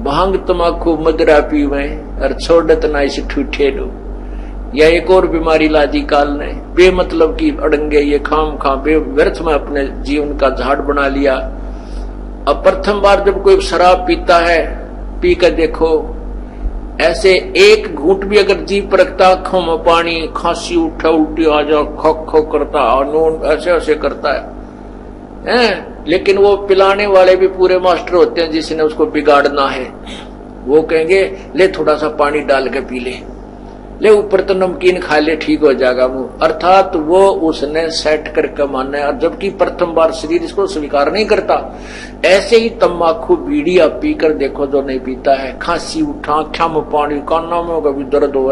भांग तमाकू मदरा पीवे और छोड़त ना इस ठूठे लो। या एक और बीमारी लादी काल ने, बेमतलब की अड़ंगे ये खाम खा व्यर्थ में अपने जीवन का झाड़ बना लिया। अब प्रथम बार जब कोई शराब पीता है, पी कर देखो, ऐसे एक घूंट भी अगर जीभ पर रखता, आंखों में पानी, खांसी उठा, उल्टी आ जा, खो खो करता, नोन ऐसे ऐसे करता है। लेकिन वो पिलाने वाले भी पूरे मास्टर होते हैं, जिसने उसको बिगाड़ना है। वो कहेंगे ले थोड़ा सा पानी डाल के पी ले ऊपर तो नमकीन खा ले, ठीक हो जाएगा मुंह। अर्थात वो उसने सेट करके मानना है, और जबकि प्रथम बार शरीर इसको स्वीकार नहीं करता। ऐसे ही तम्बाकू बीड़ी आप पीकर देखो, जो नहीं पीता है, खांसी उठा, आँखों में पानी, कानों में कभी दर्द हो,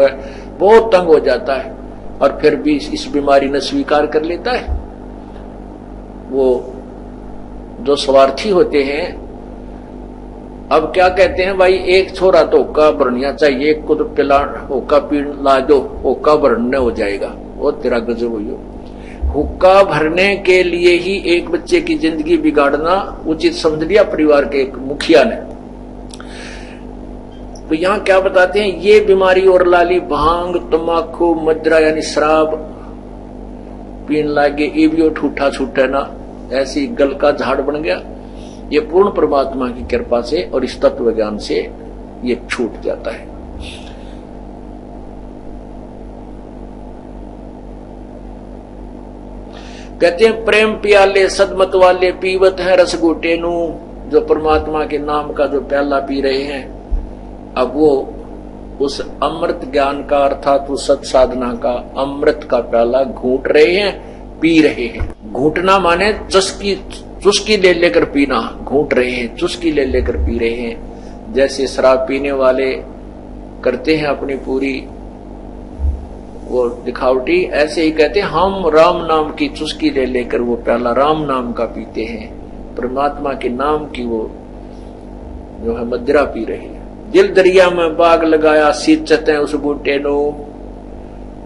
बहुत तंग हो जाता है, और फिर भी इस बीमारी ने स्वीकार कर लेता है। वो जो स्वार्थी होते हैं, अब क्या कहते हैं भाई, एक छोरा तो हुक्का भरनिया चाहिए, एक को तो पिला हुक्का पी ला दो, हुक्का भरने हो जाएगा। वो तेरा गजब हो। हुक्का भरने के लिए ही एक बच्चे की जिंदगी बिगाड़ना उचित समझ लिया परिवार के एक मुखिया ने। तो यहाँ क्या बताते हैं, ये बीमारी और लाली भांग, तम्बाकू, मदिरा यानी शराब पीन लागे, ये भी ठूठा छूटे ना, ऐसी गल का झाड़ बन गया। ये पूर्ण परमात्मा की कृपा से और इस तत्व ज्ञान से ये छूट जाता है। कहते हैं प्रेम पियाले सदमत वाले पीवत है रस गोटे नू। जो परमात्मा के नाम का जो प्याला पी रहे हैं, अब वो उस अमृत ज्ञान का अर्थात उस सत साधना का अमृत का प्याला घूंट रहे हैं, पी रहे हैं। घूंटना माने चुस्की ले लेकर पीना, घूंट रहे हैं, चुस्की ले लेकर पी रहे हैं। जैसे शराब पीने वाले करते हैं अपनी पूरी वो दिखावटी, ऐसे ही कहते हैं हम राम नाम की चुस्की ले लेकर वो प्याला राम नाम का पीते हैं, परमात्मा के नाम की वो जो है मदिरा पी रहे हैं। दिल दरिया में बाग लगाया सींचते हैं उस बूटे नो।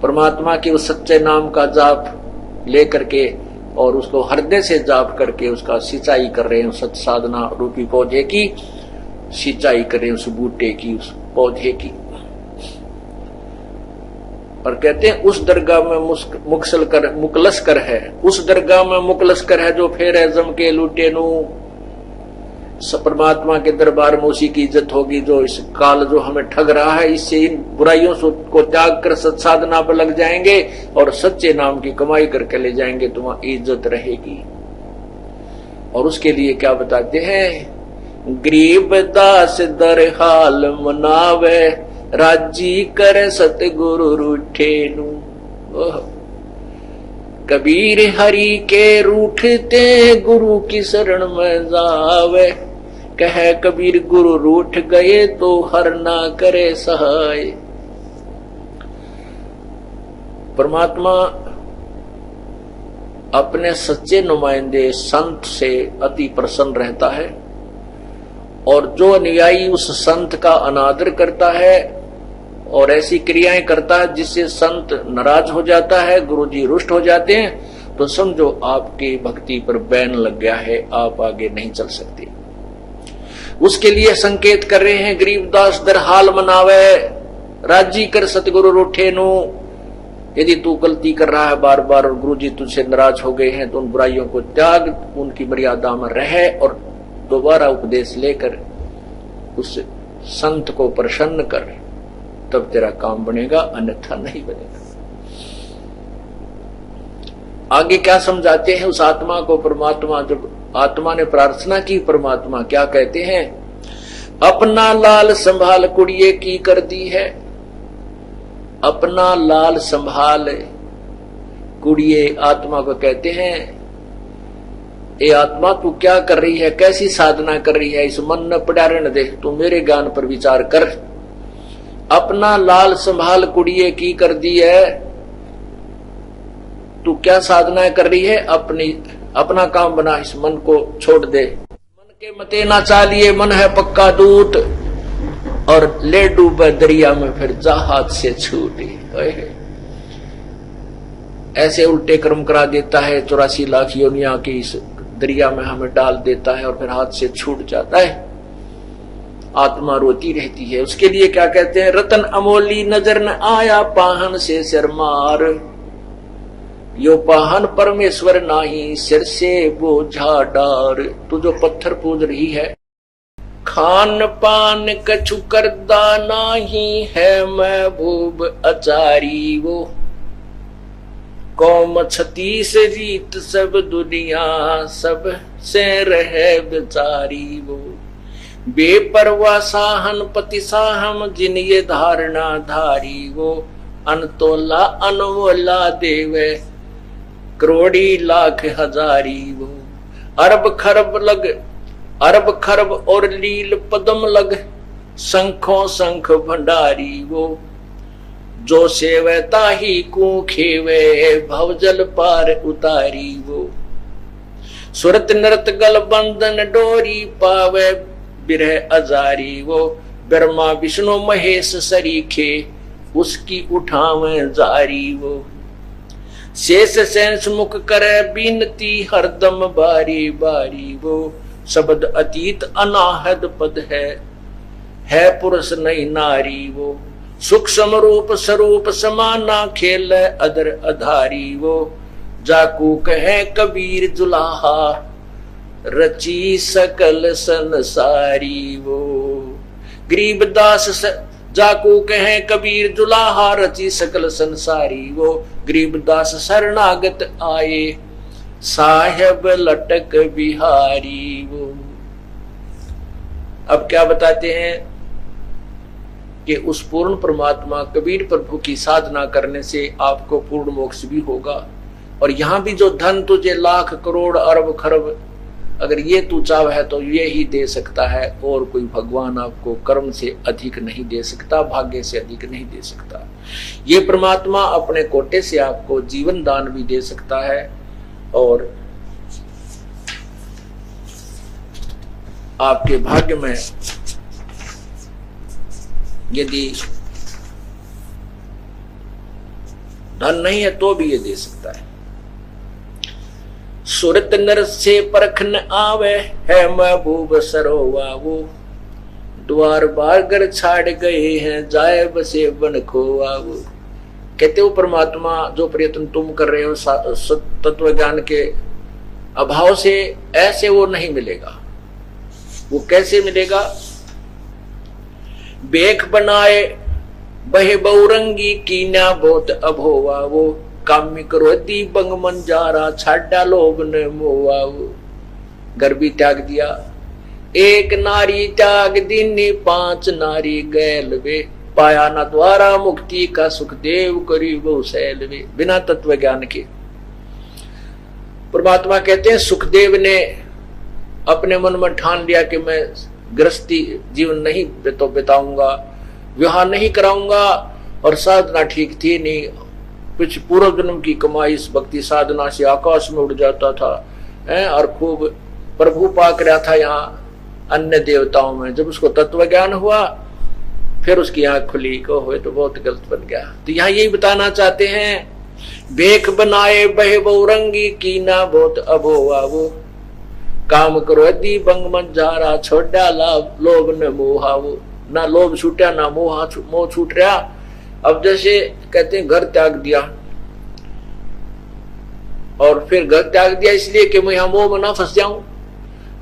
परमात्मा के उस सच्चे नाम का जाप लेकर के और उसको हृदय से जाप करके उसका सिंचाई कर रहे हैं, सत साधना रूपी पौधे की सिंचाई कर रहे हैं, उस बूटे की, उस पौधे की। और कहते हैं उस दरगाह में मुकलस कर है, उस दरगाह में मुकलस कर है जो फेर है जम के लूटे नू। परमात्मा के दरबार में उसी की इज्जत होगी जो इस काल जो हमें ठग रहा है, इससे इन बुराइयों को त्याग कर सत्साधना पर लग जाएंगे और सच्चे नाम की कमाई करके ले जाएंगे, तुम्हारी इज्जत रहेगी। और उसके लिए क्या बताते हैं, गरीब दास दर हाल मनावे राजी करे सतगुरु रूठे नू। कबीर हरि के रूठते गुरु की शरण में जावे, कह कबीर गुरु रूठ गए तो हर ना करे सहाय। परमात्मा अपने सच्चे नुमाइंदे संत से अति प्रसन्न रहता है, और जो अनुयायी उस संत का अनादर करता है और ऐसी क्रियाएं करता है जिससे संत नाराज हो जाता है, गुरुजी रुष्ट हो जाते हैं, तो समझो आपकी भक्ति पर बैन लग गया है, आप आगे नहीं चल सकते। उसके लिए संकेत कर रहे हैं, गरीबदास दर हाल मनावे राजी कर सतगुरु रूठे नु। यदि तू गलती कर रहा है बार बार और गुरुजी तुझसे नाराज हो गए हैं, तो उन बुराइयों को त्याग, उनकी मर्यादा में रहे और दोबारा उपदेश लेकर उस संत को प्रसन्न कर, तब तेरा काम बनेगा, अन्यथा नहीं बनेगा। आगे क्या समझाते हैं उस आत्मा को परमात्मा, जब आत्मा ने प्रार्थना की, परमात्मा क्या कहते हैं, अपना लाल संभाल कुड़िए की कर दी है। अपना लाल संभाल कुड़िए आत्मा को कहते हैं, ए आत्मा तू क्या कर रही है, कैसी साधना कर रही है, इस मन न पड़ा रहने दे, तू मेरे ज्ञान पर विचार कर। अपना लाल संभाल कुड़िए की कर दी है, तू क्या साधना कर रही है, अपना काम बना, इस मन को छोड़ दे। मन के मते ना चालिए, मन है पक्का दूत, और ले डूबे दरिया में फिर जा हाथ से छूटे। ऐसे उल्टे कर्म करा देता है, 84 लाख योनिया की इस दरिया में हमें डाल देता है और फिर हाथ से छूट जाता है। आत्मा रोती रहती है। उसके लिए क्या कहते हैं, रतन अमोली नजर न आया पाहन से सिर मार, यो पाहन परमेश्वर नाही सिर से बोझा डार। तू जो पत्थर पूज रही है, खान पान कछु करदा नाही है, महबूब अचारी वो कौम 36 रीत सब दुनिया सब से रहे बेचारी वो। बेपरवा साहन पति साहम जिन ये धारणा धारी वो अनतोला अनमोला देवे करोड़ी लाख हजारी वो अरब खरब और लील पदम लग शंखों शंख भंडारी वो जो सेवता ही को खेवे भवजल पार उतारी वो सुरत नृत गल बंधन डोरी पावे बिरह अजारी वो ब्रह्मा विष्णु महेश सरीखे उसकी उठावे जारी वो शेष सेंस मुख करे बीनती हरदम बारी बारी वो शब्द अतीत अनाहद पद है पुरुष नहीं नारी वो सूक्ष्म रूप स्वरूप समाना खेल अदर अधारी वो जाकू कहे कबीर जुलाहा रची सकल संसारी वो गरीबदास जाकू कहे कबीर जुलाहा रची सकल संसारी वो गरीबदास शरणागत आए साहेब लटक बिहारी वो। अब क्या बताते हैं कि उस पूर्ण परमात्मा कबीर प्रभु की साधना करने से आपको पूर्ण मोक्ष भी होगा। और यहां भी जो धन तुझे लाख करोड़ अरब खरब अगर ये तू चाह है तो ये ही दे सकता है, और कोई भगवान आपको कर्म से अधिक नहीं दे सकता, भाग्य से अधिक नहीं दे सकता। ये परमात्मा अपने कोटे से आपको जीवन दान भी दे सकता है, और आपके भाग्य में यदि धन नहीं है तो भी ये दे सकता है। सुरत नर से परख न आवे है महबूब सरोवा वो द्वार बारगर छाड़ गए हैं जाए बसे बन खोवा वो। कहते हो परमात्मा जो प्रयत्न तुम कर रहे हो तत्व ज्ञान के अभाव से ऐसे वो नहीं मिलेगा। वो कैसे मिलेगा? बेख बनाए बहे बहुरंगी कीना बहुत अभोवा वो कामिक क्रोधी बंग मंजारा छाड़ा लोभ ने मोवा वो। घर भी त्याग दिया, एक नारी त्याग दीनी पांच नारी गैल वे पाया न द्वारा मुक्ति का सुखदेव करीबो सैल वे। बिना तत्व ज्ञान के परमात्मा कहते हैं सुखदेव ने अपने मन में ठान लिया कि मैं गृहस्थी जीवन नहीं बिताऊंगा, विवाह नहीं कराऊंगा, और साधना ठीक थी नहीं, कुछ पूर्व जन्म की कमाई इस भक्ति साधना से आकाश में उड़ जाता था और खूब प्रभु पाक रहा था यहाँ अन्य देवताओं में। जब उसको तत्व ज्ञान हुआ फिर उसकी आंख खुली को हुए तो बहुत गलत बन गया। तो यहाँ यही बताना चाहते हैं, बेख बनाए बहे बहुरंगी कीना बहुत अभोवा वो काम क्रोधी बंग मंजारा छोड़ा लोभ न मोहा वो। ना लोभ छूटा ना मोह छूट रहा। अब जैसे कहते हैं घर त्याग दिया, और फिर घर त्याग दिया इसलिए कि मैं यहां मोह में ना फंस जाऊं,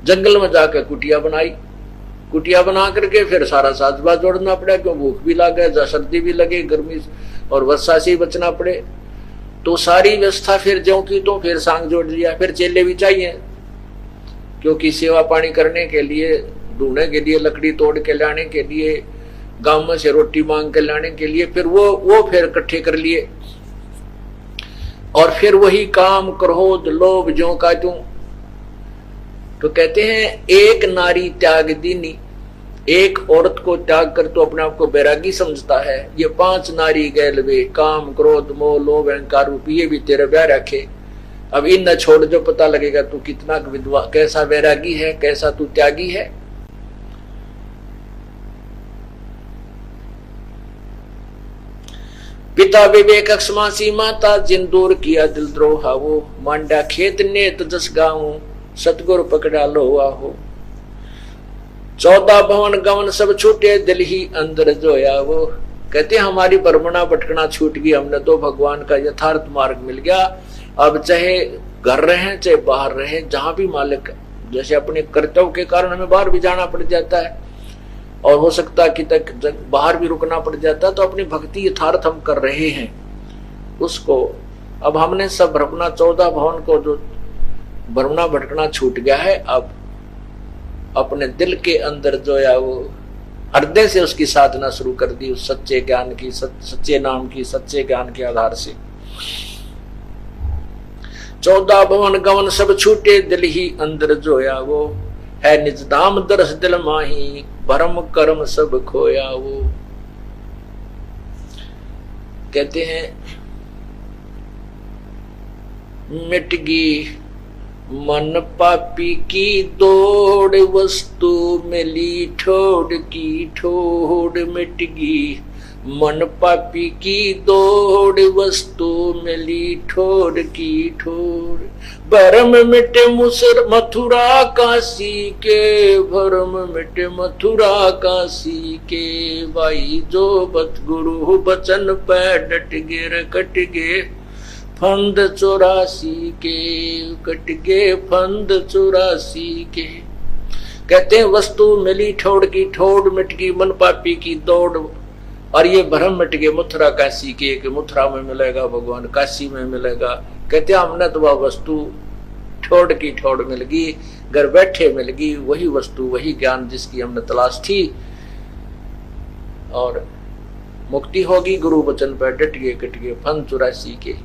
जंगल में जाकर कुटिया बनाई, कुटिया बना करके फिर सारा साजबाज जोड़ना पड़ा, क्यों भूख भी लगे, सर्दी भी लगे, गर्मी और वर्षा से बचना पड़े। तो सारी व्यवस्था फिर ज्यों की तो फिर सांग जोड़ दिया। फिर चेले भी चाहिए, क्योंकि सेवा पानी करने के लिए, ढूंढने के लिए, लकड़ी तोड़ के लाने के लिए, गांव में से रोटी मांग के लाने के लिए, फिर वो फिर इकट्ठे कर लिए। और फिर वही काम क्रोध लोभ ज्यों का त्यों। तो कहते हैं एक नारी त्याग दीनी, एक औरत को त्याग कर तो अपने आप को बैरागी समझता है। ये पांच नारी गैल वे काम क्रोध मोह लोभ अहंकार रूपी ये भी तेरे ब्याह रखे। अब इन न छोड़ जो पता लगेगा तू कितना विधवा, कैसा बैरागी है, कैसा तू त्यागी है। पिता विवेक अक्षमासी माता जिन दूर किया दिल द्रोहा वो मांडा खेत नेत जस गाऊं सतगुरु पकड़ा लोहा हो। 14 भवन गवन सब छूटे दिल ही अंदर जोया वो। कहते हमारी भ्रमणा भटकना छूट गई, हमने तो भगवान का यथार्थ मार्ग मिल गया। अब चाहे घर रहे चाहे बाहर रहे, जहां भी मालिक, जैसे अपने कर्तव्य के कारण हमें बाहर भी जाना पड़ जाता है और हो सकता है कि तक बाहर भी रुकना पड़ जाता है, तो अपनी भक्ति यथार्थ हम कर रहे हैं उसको। अब हमने सब भ्रमणा 14 भवन को जो भ्रमणा भटकना छूट गया है, अब अपने दिल के अंदर जो है वो हृदय से उसकी साधना शुरू कर दी, उस सच्चे ज्ञान की, सच्चे नाम की, सच्चे ज्ञान के आधार से। 14 भवन गवन सब छूटे, दिल ही अंदर जोया वो, है निज धाम दरस दिल माही, भरम कर्म सब खोया वो। कहते हैं मिट गई मन पापी की दौड़, वस्तु मिली ठोड़ की ठोड़। मिट गई मन पापी की दौड़, वस्तु मिली ठोड़ की ठोड़। भरम मिटे मुसर मथुरा काशी के, भरम मिटे मथुरा काशी के। भाई जो बत गुरु बचन पे डट गे रे कट गे फंद 84 के, कट गे फंद 84 के। कहते हैं वस्तु मिली ठोड़ की ठोड़, मिट गई मन पापी की दौड़, और ये भ्रम मिट गए मथुरा काशी के, कि मथुरा में मिलेगा भगवान, काशी में मिलेगा। कहते हैं हमने तो वह वस्तु ठोड़ की ठोड़ मिल गई, घर बैठे मिल गई, वही वस्तु वही ज्ञान जिसकी हमने तलाश थी, और मुक्ति होगी गुरु वचन पर डट गए कट गए फंद 84 के।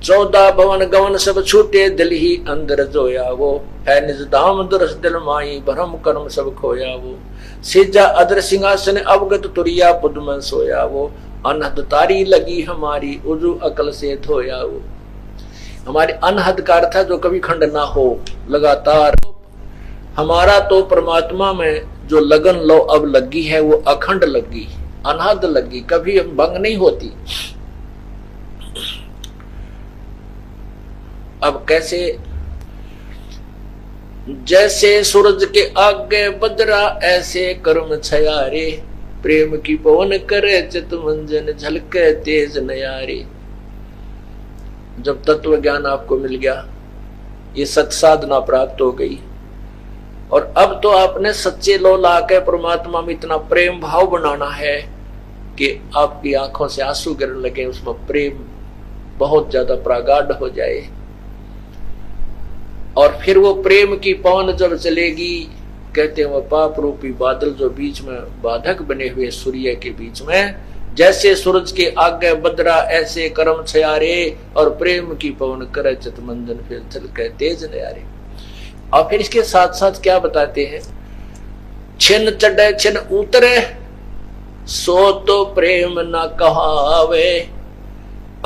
चौदह भवन गवन सब छूटे, दिल ही अंदर जोया वो, है निज धाम दरस दिल माही, भरम कर्म सब खोया वो। सिजा अदर सिंहासन अवगत तुरिया, पुद में सोया वो, अनहद तारी लगी हमारी, उजू अकल से धोया वो। हमारे अनहद का अर्थ है जो कभी खंड ना हो, लगातार। हमारा तो परमात्मा में जो लगन लो अब लगी है वो अखंड लगी, अनहद लगी, कभी भंग नहीं होती। अब कैसे? जैसे सूरज के आगे बदरा, ऐसे कर्म छयारे, प्रेम की पवन करे चित मंजन, झलके तेज नयारे। जब तत्व ज्ञान आपको मिल गया, ये सत साधना प्राप्त हो गई, और अब तो आपने सच्चे लो ला के परमात्मा में इतना प्रेम भाव बनाना है कि आपकी आंखों से आंसू गिरने लगे, उसमें प्रेम बहुत ज्यादा प्रागाढ़ हो जाए। और फिर वो प्रेम की पवन जब चलेगी, कहते हैं वो पाप रूपी बादल जो बीच में बाधक बने हुए सूर्य के बीच में, जैसे सूरज के आगे बदरा ऐसे कर्म छयारे, और प्रेम की पवन करे चित मंजन, फिर चलके तेज नयारे। और फिर इसके साथ साथ क्या बताते हैं? छिन चढ़े छिन उतरे, सो तो प्रेम न कहावे,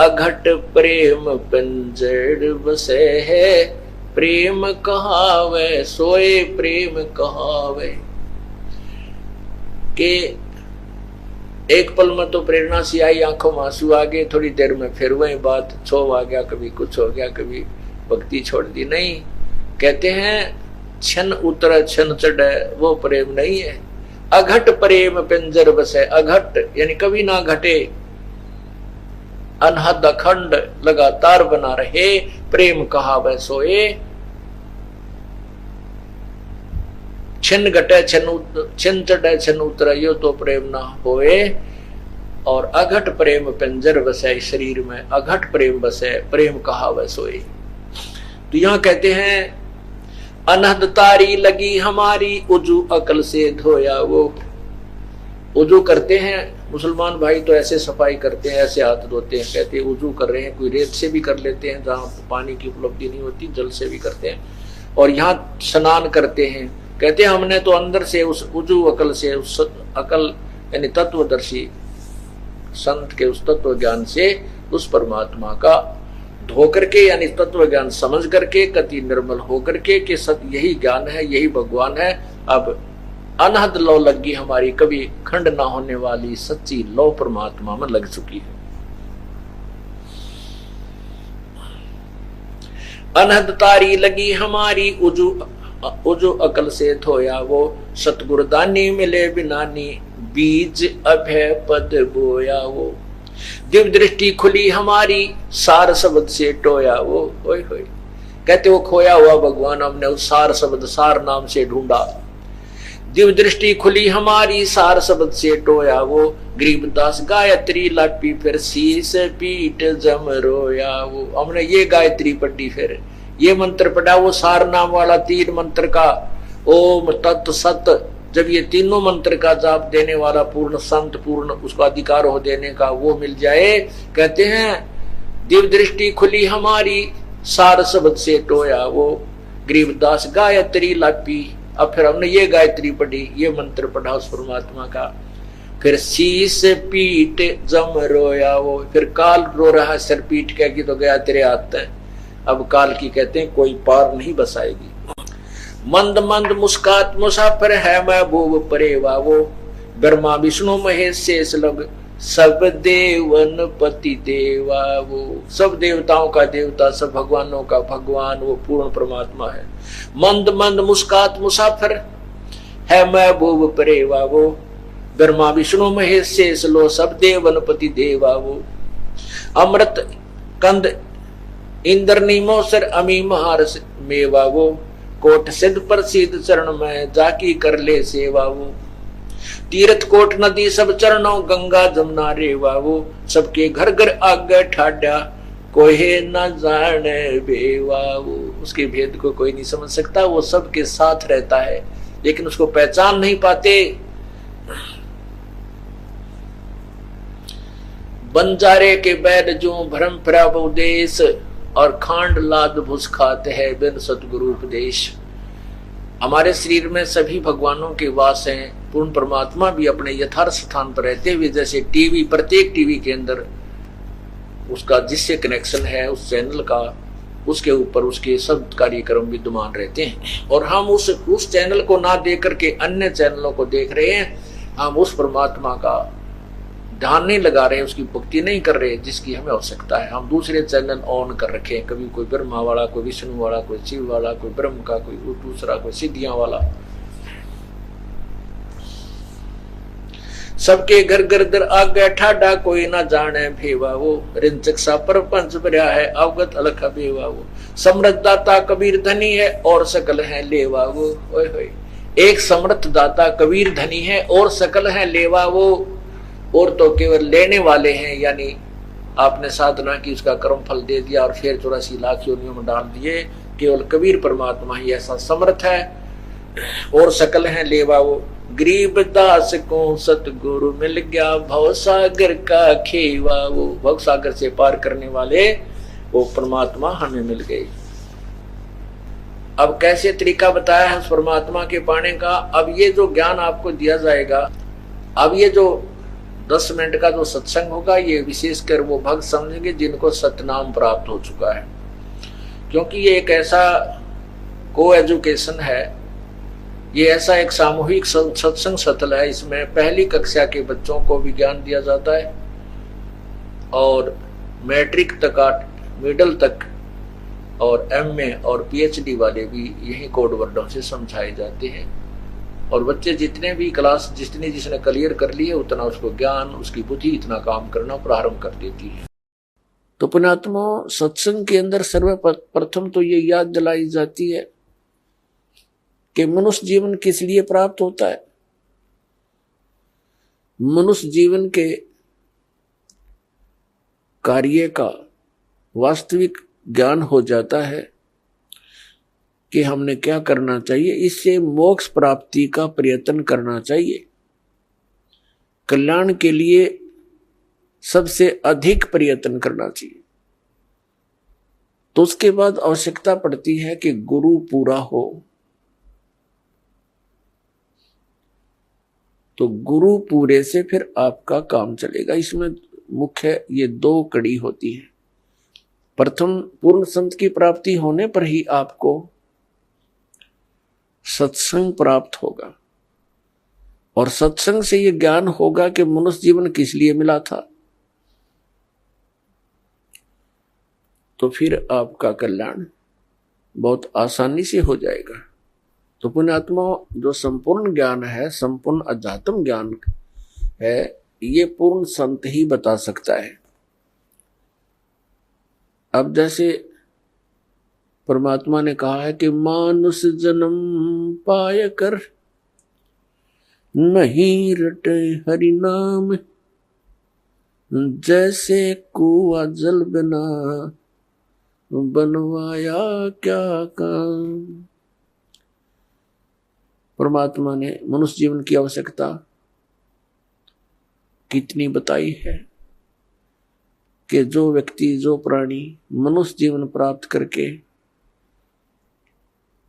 अघट प्रेम पिंजड़ बसे है, प्रेम कहावे सोए प्रेम कहावे। के एक पल में तो प्रेरणा सी आई, आंखों में आंसू आ गए, थोड़ी देर में फिर वही बात छो आ गया, कभी कुछ हो गया, कभी भक्ति छोड़ दी। नहीं, कहते हैं छन उतर छन चढ़े, वो प्रेम नहीं है। अघट प्रेम पिंजर बसे, अघट यानी कभी ना घटे, अनहद अखंड लगातार बना रहे, प्रेम कहावे सोए। छिन घटे छिन चढ़े छिन उतरे, यो तो प्रेम ना होए। और अघट प्रेम पिंजर बसे, शरीर में अघट प्रेम बसे, प्रेम कहावे सोए। तो यहां कहते हैं अनहद तारी लगी हमारी, उजू अकल से धोया वो। उजू करते हैं मुसलमान भाई तो ऐसे सफाई करते हैं, ऐसे हाथ धोते हैं, कहते हैं उजू कर रहे हैं। कोई रेत से भी कर लेते हैं, जहाँ पानी की उपलब्धि नहीं होती जल से भी करते हैं। और यहाँ स्नान करते हैं, कहते हैं हमने तो अंदर से उस उजू अकल से, उस अकल यानी तत्वदर्शी संत के उस तत्व ज्ञान से उस परमात्मा का धो करके, यानी तत्व ज्ञान समझ करके, कति निर्मल हो करके कि सत्य यही ज्ञान है, यही भगवान है। अब अनहद लो लगी हमारी, कभी खंड ना होने वाली सच्ची लो परमात्मा में लग चुकी है। अनहद तारी लगी हमारी, उजू अकल से धोया वो। सतगुरदानी मिले बिनानी, बीज अभय पद बोया वो। दिव्य दृष्टि खुली हमारी, सार शब्द से टोया वो। होय होय, कहते वो खोया हुआ भगवान हमने उस सार शब्द, सार नाम से ढूंढा। दिव्य दृष्टि खुली हमारी सार शब्द से टोया वो, गरीबदास गायत्री लापी फिर शीस पीठ जम रोया वो। हमने ये गायत्री पढ़ी, फिर ये मंत्र पढ़ा, वो सार नाम वाला 3 मंत्र का ओम तत् सत, जब ये तीनों मंत्र का जाप देने वाला पूर्ण संत, पूर्ण उसका अधिकार हो देने का वो मिल जाए, कहते हैं दिव्य दृष्टि खुली हमारी सार शब्द से टोया वो, गरीबदास गायत्री लापी। अब फिर हमने ये गायत्री पढ़ी, ये मंत्र पढ़ा उस परमात्मा का, फिर शीस पीठ जम रोया वो, फिर काल रो रहा है सर पीठ कह के तो गया तेरे हाथ है। अब काल की कहते हैं कोई पार नहीं बसाएगी। मंद मंद मुस्कात मुसाफिर है महबूब परेवा वो, ब्रह्मा विष्णु महेश शेष लग सब देवन पति देवा वो। सब देवताओं का देवता, सब भगवानों का भगवान वो पूर्ण परमात्मा है। मंद मंद मुस्कात मुसाफिर है महबूब परेवा वो, ब्रह्मा विष्णु महेश शेष लो सब देवन पति देवा वो। अमृत कंद इंद्र नीमोसर अमी महारस मेवा वो, कोट सिद्ध प्रसिद्ध चरण में जाकी कर ले सेवा वो। तीर्थ कोट नदी सब चरणों गंगा जमुना रेवा वो, सबके घर घर आगे ठाड्या कोई न जाने बेवा वो। उसके भेद को कोई नहीं समझ सकता, वो सबके साथ रहता है लेकिन उसको पहचान नहीं पाते। बंजारे के बैल जो भ्रम प्रभुदेश, और खांड लाद भुस खाते हैं बिन सतगुरु उपदेश। हमारे शरीर में सभी भगवानों के वास हैं, पूर्ण परमात्मा भी अपने यथार्थ स्थान पर रहते हुए, जैसे टीवी, प्रत्येक टीवी के अंदर उसका जिससे कनेक्शन है उस चैनल का, उसके ऊपर उसके सब कार्यक्रम विद्यमान रहते हैं। और हम उस चैनल को ना देख करके अन्य चैनलों को देख रहे हैं। हम उस परमात्मा का ध्यान नहीं लगा रहे, उसकी भक्ति नहीं कर रहे जिसकी हमें आवश्यकता है। हम दूसरे चैनल ऑन कर रखे हैं, कभी कोई ब्रह्मा वाला, कोई विष्णु वाला, कोई शिव वाला, कोई ब्रह्म का, कोई दूसरा, कोई सिद्धियां वाला। सबके घर घर दर आगे ठाडा कोई ना जाने भेवा वो, रिंचक सा पर पंच भरा है अवगत अलख बेवा वो। समृद्ध दाता कबीर धनी है और सकल है लेवा वो। ओए होए, एक समर्थ दाता कबीर धनी है और सकल है लेवा वो। और तो केवल लेने वाले हैं, यानी आपने साधना की, उसका कर्म फल दे दिया और फिर 84 लाख योनियों में डाल दिए। केवल कबीर परमात्मा ही ऐसा समर्थ है और सकल है लेवा वो। गरीब दास को सतगुरु मिल गया भव सागर का खेवा वो। भव सागर से पार करने वाले वो परमात्मा हमें मिल गए। अब कैसे तरीका बताया है उस परमात्मा के पाने का। अब ये जो ज्ञान आपको दिया जाएगा, अब ये जो 10 मिनट का जो सत्संग होगा, ये विशेषकर वो भक्त समझेंगे जिनको सतनाम प्राप्त हो चुका है, क्योंकि ये एक ऐसा को एजुकेशन है, ये ऐसा एक सामूहिक सत्संग सतल है। इसमें पहली कक्षा के बच्चों को भी ज्ञान दिया जाता है और मैट्रिक तक, मिडिल तक, और एमए और पीएचडी वाले भी यही कोड वर्डों से समझाए जाते हैं। और बच्चे जितने भी क्लास जिसने क्लियर कर ली है, उतना उसको ज्ञान, उसकी बुद्धि इतना काम करना प्रारंभ कर देती है। तो पुण्यात्मा, सत्संग के अंदर सर्वप्रथम तो ये याद दिलाई जाती है कि मनुष्य जीवन किस लिए प्राप्त होता है। मनुष्य जीवन के कार्य का वास्तविक ज्ञान हो जाता है कि हमने क्या करना चाहिए, इससे मोक्ष प्राप्ति का प्रयत्न करना चाहिए। कल्याण के लिए सबसे अधिक प्रयत्न करना चाहिए। तो उसके बाद आवश्यकता पड़ती है कि गुरु पूरा हो। तो गुरु पूरे से फिर आपका काम चलेगा। इसमें मुख्य ये 2 कड़ी होती है। प्रथम, पूर्ण संत की प्राप्ति होने पर ही आपको सत्संग प्राप्त होगा और सत्संग से ये ज्ञान होगा कि मनुष्य जीवन किस लिए मिला था। तो फिर आपका कल्याण बहुत आसानी से हो जाएगा। तो पुण्यात्मा, जो संपूर्ण ज्ञान है, संपूर्ण अध्यात्म ज्ञान है, ये पूर्ण संत ही बता सकता है। अब जैसे परमात्मा ने कहा है कि मानुष जन्म पाय कर नहीं रटे हरि नाम, जैसे कुआ जल बिना बनवाया क्या काम। परमात्मा ने मनुष्य जीवन की आवश्यकता कितनी बताई है कि जो व्यक्ति, जो प्राणी मनुष्य जीवन प्राप्त करके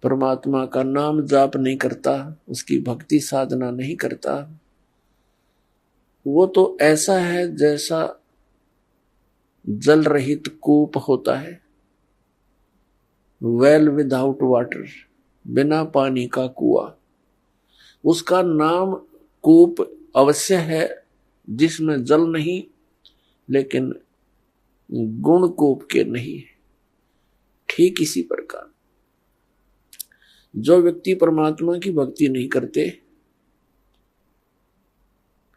परमात्मा का नाम जाप नहीं करता, उसकी भक्ति साधना नहीं करता, वो तो ऐसा है जैसा जल रहित कूप होता है, वेल विदाउट वाटर, बिना पानी का कुआं। उसका नाम कूप अवश्य है जिसमें जल नहीं, लेकिन गुण कूप के नहीं। ठीक इसी प्रकार जो व्यक्ति परमात्मा की भक्ति नहीं करते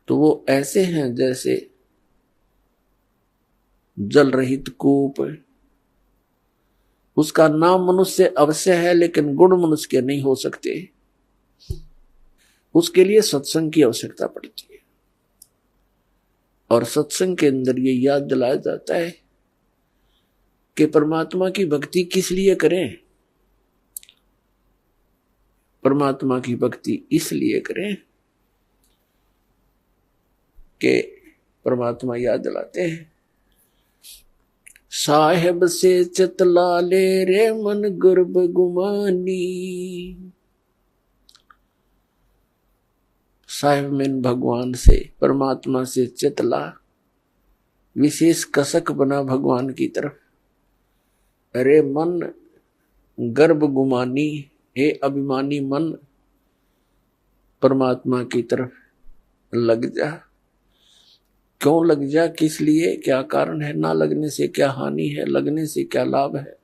तो वो ऐसे हैं जैसे जल रहित कूप। उसका नाम मनुष्य अवश्य है लेकिन गुण मनुष्य के नहीं हो सकते। उसके लिए सत्संग की आवश्यकता पड़ती है, और सत्संग के अंदर ये याद दिलाया जाता है कि परमात्मा की भक्ति किस लिए करें। परमात्मा की भक्ति इसलिए करें कि परमात्मा याद दिलाते हैं, साहेब से चतला ले रे मन गर्भ गुमानी। साहेब में भगवान से, परमात्मा से चतला, विशेष कसक बना भगवान की तरफ। अरे मन गर्भ गुमानी, हे अभिमानी मन, परमात्मा की तरफ लग जा। क्यों लग जा, किस लिए, क्या कारण है? ना लगने से क्या हानि है, लगने से क्या लाभ है?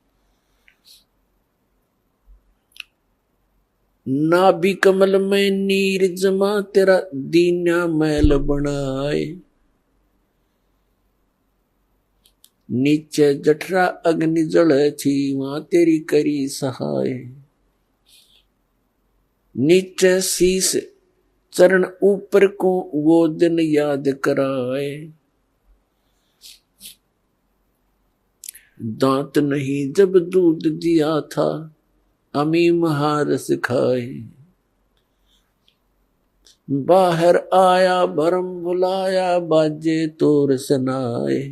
ना भी कमल में नीर जमा, तेरा दीना मैल बनाए। नीचे जठरा अग्नि जल थी, वहां तेरी करी सहाय। नीचे शीस चरण ऊपर को, वो दिन याद कराए। दांत नहीं जब दूध दिया था, अमी महारस खाए। बाहर आया भरम बुलाया, बाजे तोर सनाए।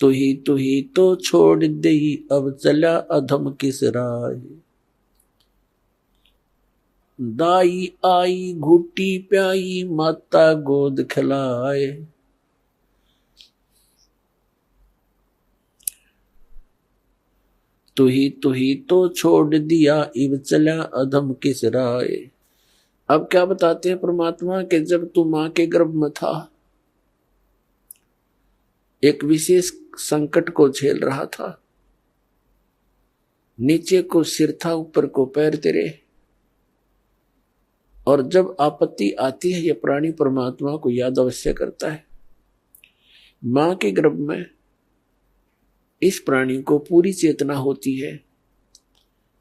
तू ही तो छोड़ दे, अब चला अधम किस राय। दाई आई घुटी प्याई, माता गोद खिलाए। तू ही तो छोड़ दिया, इब चला अधम किस राय। अब क्या बताते हैं परमात्मा कि जब तू मां के गर्भ में था, एक विशेष संकट को झेल रहा था। नीचे को सिर था, ऊपर को पैर तेरे। और जब आपत्ति आती है, यह प्राणी परमात्मा को याद अवश्य करता है। मां के गर्भ में इस प्राणी को पूरी चेतना होती है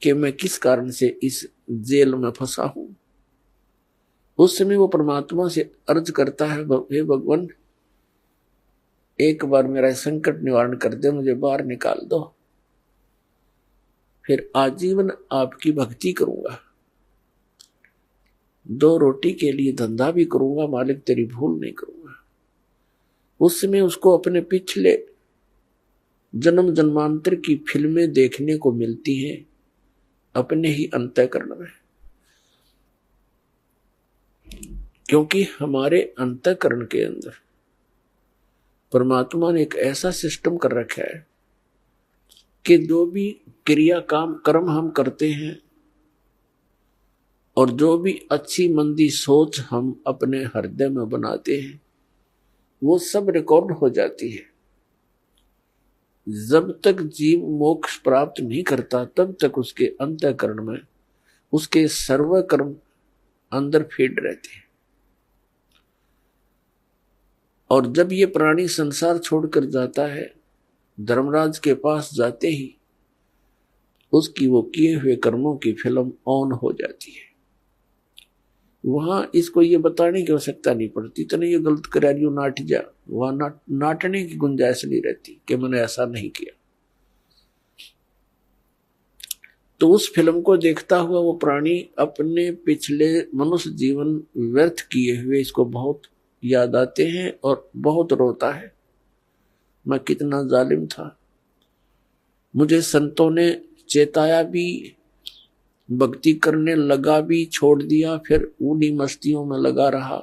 कि मैं किस कारण से इस जेल में फंसा हूं। उस समय वो परमात्मा से अर्ज करता है, हे भगवान, एक बार मेरा संकट निवारण कर दे, मुझे बाहर निकाल दो, फिर आजीवन आपकी भक्ति करूंगा, 2 रोटी के लिए धंधा भी करूंगा, मालिक तेरी भूल नहीं करूंगा। उस समय उसको अपने पिछले जन्म जन्मांतर की फिल्में देखने को मिलती हैं अपने ही अंतःकरण में, क्योंकि हमारे अंतःकरण के अंदर परमात्मा ने एक ऐसा सिस्टम कर रखा है कि जो भी क्रिया काम कर्म हम करते हैं और जो भी अच्छी मंदी सोच हम अपने हृदय में बनाते हैं, वो सब रिकॉर्ड हो जाती है। जब तक जीव मोक्ष प्राप्त नहीं करता, तब तक उसके अंतःकरण में उसके सर्व कर्म अंदर फीड रहते हैं। और जब ये प्राणी संसार छोड़कर जाता है, धर्मराज के पास जाते ही उसकी वो किए हुए कर्मों की फिल्म ऑन हो जाती है। वहां इसको ये बताने की आवश्यकता नहीं पड़ती, तने ये गलत करा रही हो, नाट जा। वहां नाटने की गुंजाइश नहीं रहती कि मैंने ऐसा नहीं किया। तो उस फिल्म को देखता हुआ वो प्राणी अपने पिछले मनुष्य जीवन व्यर्थ किए हुए इसको बहुत याद आते हैं और बहुत रोता है। मैं कितना जालिम था, मुझे संतों ने चेताया भी, भक्ति करने लगा भी, छोड़ दिया, फिर उन्हीं मस्तियों में लगा रहा।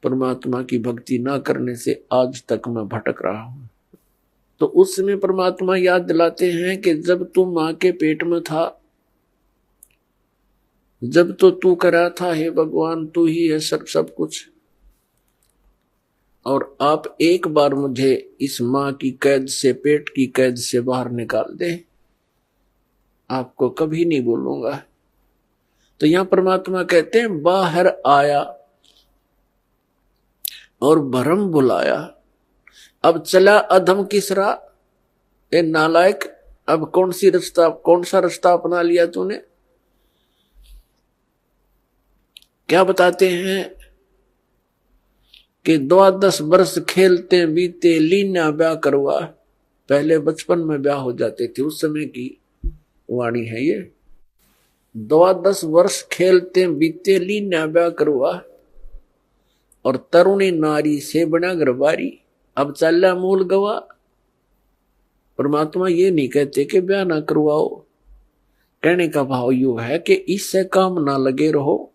परमात्मा की भक्ति ना करने से आज तक मैं भटक रहा हूं। तो उस समय परमात्मा याद दिलाते हैं कि जब तू मां के पेट में था, जब तो तू करा था, हे भगवान तू ही है सब कुछ, और आप एक बार मुझे इस मां की कैद से, पेट की कैद से बाहर निकाल दे, आपको कभी नहीं बोलूंगा। तो यहां परमात्मा कहते हैं बाहर आया और भरम बुलाया, अब चला अधम किस राह, ए नालायक, अब कौन सा रास्ता अपना लिया तूने। क्या बताते हैं कि 12 वर्ष खेलते बीते, लीना ब्याह करवा। पहले बचपन में ब्याह हो जाते थे, उस समय की वाणी है ये। 12 वर्ष खेलते बीते, लीना ब्याह करवा, और तरुणी नारी से बना घरबारी, अब चला मूल गवा। परमात्मा ये नहीं कहते कि ब्याह ना करवाओ, कहने का भाव यू है कि इससे काम ना लगे रहो,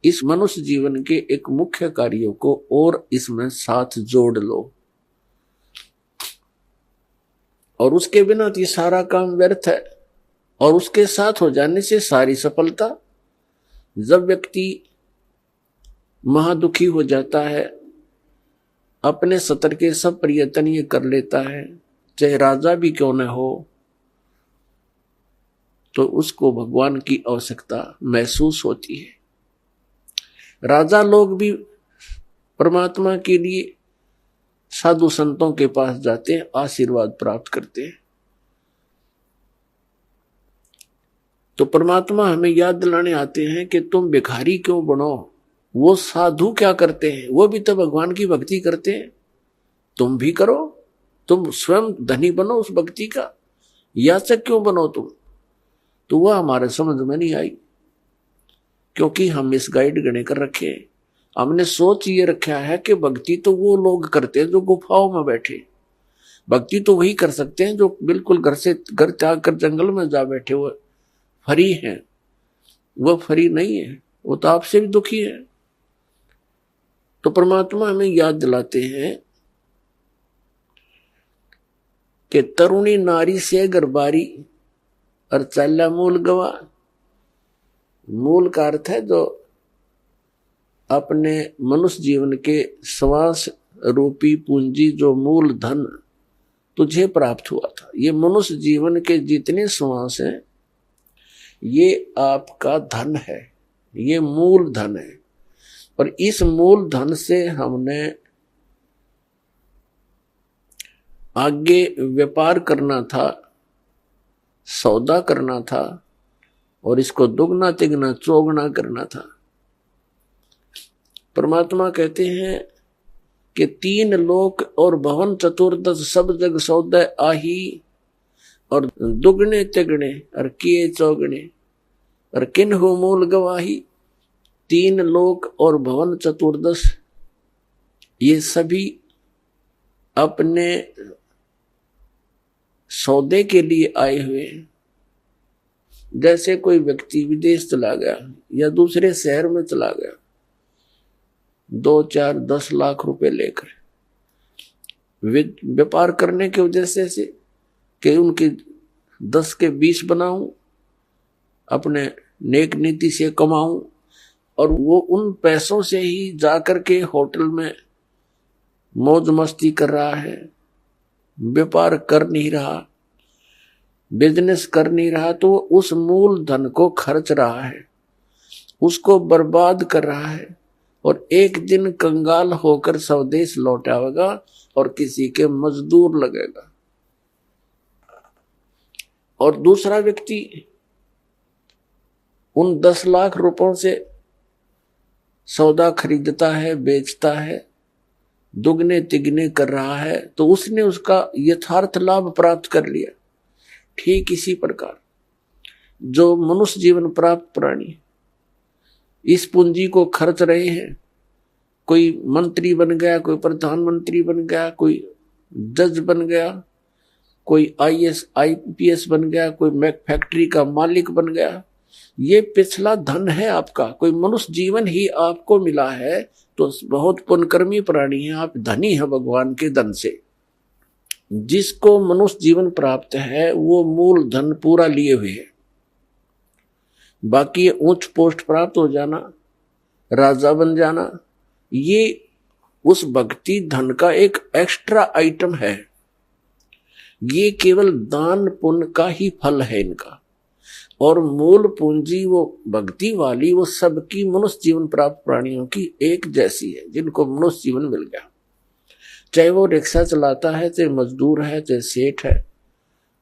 इस मनुष्य जीवन के एक मुख्य कार्यों को और इसमें साथ जोड़ लो, और उसके बिना तो ये सारा काम व्यर्थ है, और उसके साथ हो जाने से सारी सफलता। जब व्यक्ति महादुखी हो जाता है, अपने सतर के सब प्रयत्न ये कर लेता है, चाहे राजा भी क्यों न हो, तो उसको भगवान की आवश्यकता महसूस होती है। राजा लोग भी परमात्मा के लिए साधु संतों के पास जाते हैं, आशीर्वाद प्राप्त करते हैं। तो परमात्मा हमें याद दिलाने आते हैं कि तुम भिखारी क्यों बनो, वो साधु क्या करते हैं, वो भी तो भगवान की भक्ति करते हैं, तुम भी करो, तुम स्वयं धनी बनो उस भक्ति का, याचक क्यों बनो तुम। तो वह हमारे समझ में नहीं आई, क्योंकि हम इस गाइड गणे कर रखे, हमने सोच ये रखा है कि भक्ति तो वो लोग करते हैं जो गुफाओं में बैठे, भक्ति तो वही कर सकते हैं जो बिल्कुल घर त्याग कर जंगल में जा बैठे, वो फरी हैं। वो फरी नहीं है, वो तो आपसे भी दुखी है। तो परमात्मा हमें याद दिलाते हैं कि तरुणी नारी से गरबारी और चाला मूल गवा। मूल का अर्थ है जो अपने मनुष्य जीवन के श्वास रूपी पूंजी, जो मूल धन तुझे प्राप्त हुआ था। ये मनुष्य जीवन के जितने श्वास हैं ये आपका धन है, ये मूल धन है, और इस मूल धन से हमने आगे व्यापार करना था, सौदा करना था, और इसको दुगना तिगना चौगुना करना था। परमात्मा कहते हैं कि 3 लोक और भवन चतुर्दश सब जग सौदा आही, और दुगने तिगने और किए चौगने और किन्हु मूल गवाही। 3 लोक और भवन चतुर्दश ये सभी अपने सौदे के लिए आए हुए हैं। जैसे कोई व्यक्ति विदेश चला गया या दूसरे शहर में चला गया 2, 4, 10 लाख रुपए लेकर व्यापार करने के उद्देश्य से कि उनकी 10 के 20 बनाऊं, अपने नेक नीति से कमाऊं, और वो उन पैसों से ही जाकर के होटल में मौज मस्ती कर रहा है, व्यापार कर नहीं रहा, बिजनेस कर नहीं रहा, तो उस मूल धन को खर्च रहा है, उसको बर्बाद कर रहा है, और एक दिन कंगाल होकर स्वदेश लौट आएगा और किसी के मजदूर लगेगा। और दूसरा व्यक्ति उन 10 लाख रुपयों से सौदा खरीदता है, बेचता है, दुगने तिगने कर रहा है, तो उसने उसका यथार्थ लाभ प्राप्त कर लिया। ठीक इसी प्रकार जो मनुष्य जीवन प्राप्त प्राणी इस पूंजी को खर्च रहे हैं, कोई मंत्री बन गया, कोई प्रधानमंत्री बन गया, कोई जज बन गया, कोई IAS IPS बन गया, कोई फैक्ट्री का मालिक बन गया, ये पिछला धन है आपका। कोई मनुष्य जीवन ही आपको मिला है तो बहुत पुण्यकर्मी प्राणी है, आप धनी है भगवान के धन से। जिसको मनुष्य जीवन प्राप्त है वो मूल धन पूरा लिए हुए है। बाकी उच्च पोस्ट प्राप्त हो जाना, राजा बन जाना, ये उस भक्ति धन का एक एक्स्ट्रा आइटम है। ये केवल दान पुण्य का ही फल है इनका। और मूल पूंजी वो भक्ति वाली, वो सबकी मनुष्य जीवन प्राप्त प्राणियों की एक जैसी है, जिनको मनुष्य जीवन मिल गया। चाहे वो रिक्शा चलाता है, चाहे मजदूर है, चाहे सेठ है,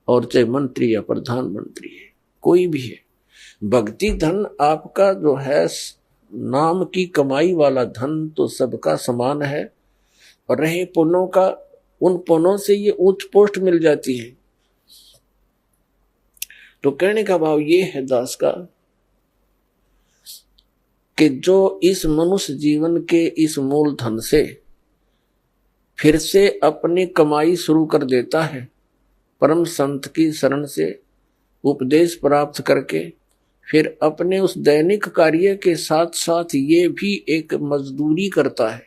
और चाहे मंत्री या प्रधानमंत्री है, कोई भी है। भक्ति धन आपका जो है नाम की कमाई वाला धन तो सबका समान है। और रहे पुण्यों का, उन पुण्यों से ये उच्च पोस्ट मिल जाती है। तो कहने का भाव ये है दास का कि जो इस मनुष्य जीवन के इस मूल धन से फिर से अपनी कमाई शुरू कर देता है, परम संत की शरण से उपदेश प्राप्त करके, फिर अपने उस दैनिक कार्य के साथ साथ ये भी एक मजदूरी करता है,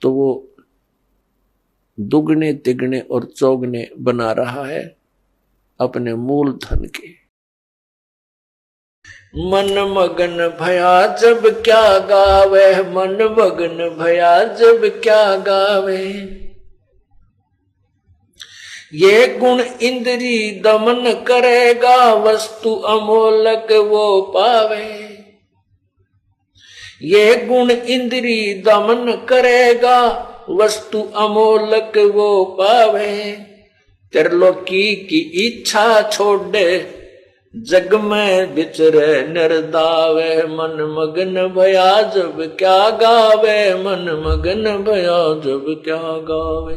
तो वो दुगने तिगने और चौगने बना रहा है अपने मूल धन के। मन मगन भया जब क्या गावे, मन मगन भया जब क्या गावे, ये गुण इंद्री दमन करेगा, वस्तु अमोलक वो पावे। ये गुण इंद्री दमन करेगा, वस्तु अमोलक वो पावे। त्रिलोकी की इच्छा छोड़े, जग में विचरे निर्दावे, मन मगन भया जब क्या गावे, मन मगन भया जब क्या गावे।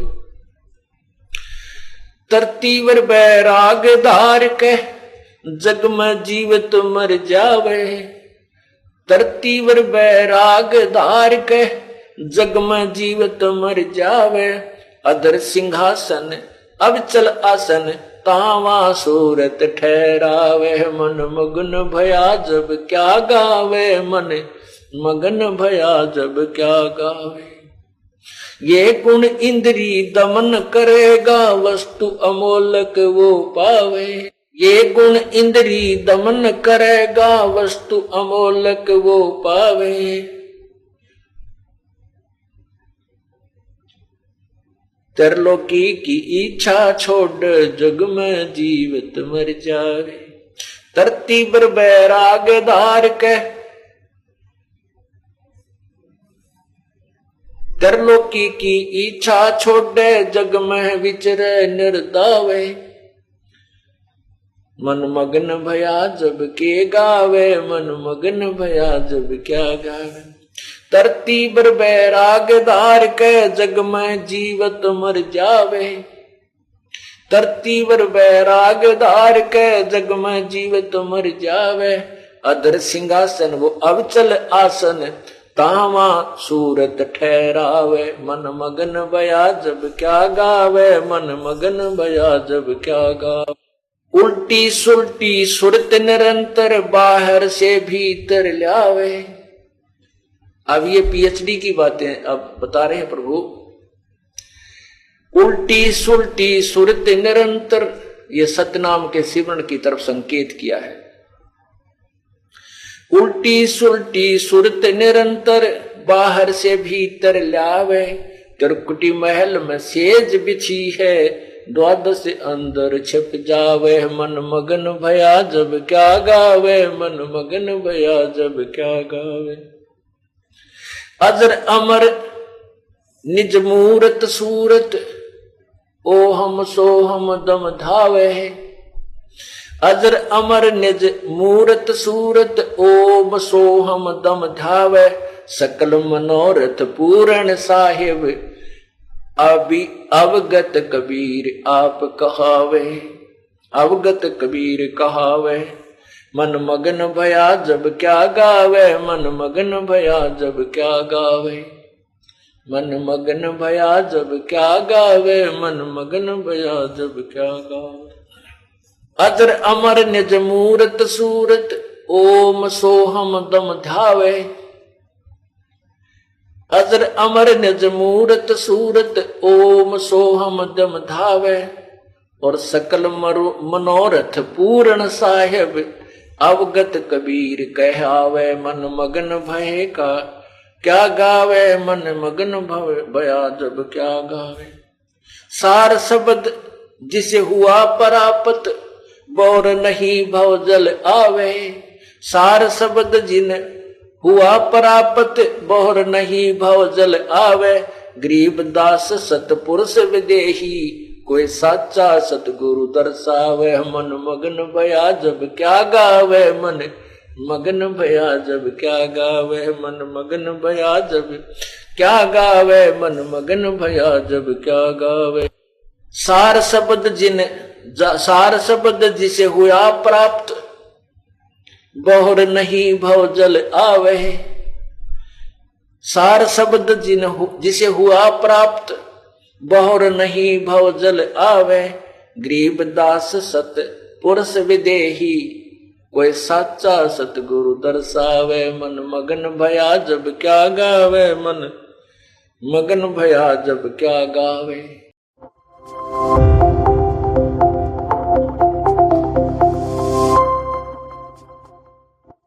तरतीवर बैराग धार के, जग में जीवित मर जावे। तरतीवर बैराग धार के, जग में जीवित मर जावे। अधर सिंहासन अब चल आसन, तावा सूरत ठहरावे। मन मगन भया जब क्या गावे, मन मगन भया जब क्या गावे। ये गुण इंद्री दमन करेगा, वस्तु अमोलक वो पावे। ये गुण इंद्री दमन करेगा, वस्तु अमोलक वो पावे। त्रिलोकी की इच्छा छोड़, जग में जीवित मर जावे। धरती पर बैराग धार के, त्रिलोकी की इच्छा छोड़े, जग में विचरे निर्दावे। मन मगन भया जब के गावे, मन मगन भया जब क्या गावे। धरती पर बैराग धार के, जग में जीवत मर जावे। धरती पर बैराग धार के, जग में जीवत मर जावे। अधर सिंहासन वो अब चल आसन, तावा सूरत ठहरावे। मन मगन भया जब क्या गावे, मन मगन भया जब क्या गावे। उल्टी सुल्टी सुरत निरंतर, बाहर से भीतर लावे। अब ये PhD की बातें अब बता रहे हैं प्रभु। उल्टी सुल्टी सुरत निरंतर, ये सतनाम के सिमरण की तरफ संकेत किया है। उल्टी सुल्टी सुरत निरंतर, बाहर से भीतर लावे। त्रिकुटी महल में सेज बिछी है, द्वादश अंदर छिप जावे। मन मगन भया जब क्या गावे, मन मगन भया जब क्या गावे। अजर अमर निज मूरत सूरत, ओ हम सो हम दम धावे। अजर अमर निज मूरत सूरत ओम सोहम दम ध्यावे सकल मनोरथ पूर्ण साहिब अभी अवगत कबीर आप कहावे। अवगत कबीर कहावे मन मगन भया जब क्या गावे। मन मगन भया जब क्या गावे। मन मगन भया जब क्या गावे। मन मगन भया जब क्या गावे। अजर अमर निज मूरत सूरत ओम सोहम दम ध्यावे। अजर अमर निज मूरत सूरत ओम सोहम दम धावे। और सकल मनोरथ पूर्ण साहिब अवगत कबीर कहावे। मन मगन भय का क्या गावे। मन मगन भया जब क्या गावे। सार शब्द जिसे हुआ परापत बोर नहीं भव जल आवे। सार शब्द जिन हुआ परापत बोर नहीं भव जल आवे। गरीब दास सतपुरुष विदेही कोई साचा सतगुरु दर्शावे। मन मगन भया जब क्या गावे। मन मगन भया जब क्या गावे। मन मगन भया जब क्या गावे। मन मगन भया जब क्या गावे। सार शब्द जिसे हुआ प्राप्त बहुर नहीं भव जल आवे। सार शब्द जिसे हुआ प्राप्त बहुर नहीं भव जल आवे। गरीब दास सत पुरुष विदेही कोई साचा सतगुरु दर्शावे। मन मगन भया जब क्या गावे। मन मगन भया जब क्या गावे।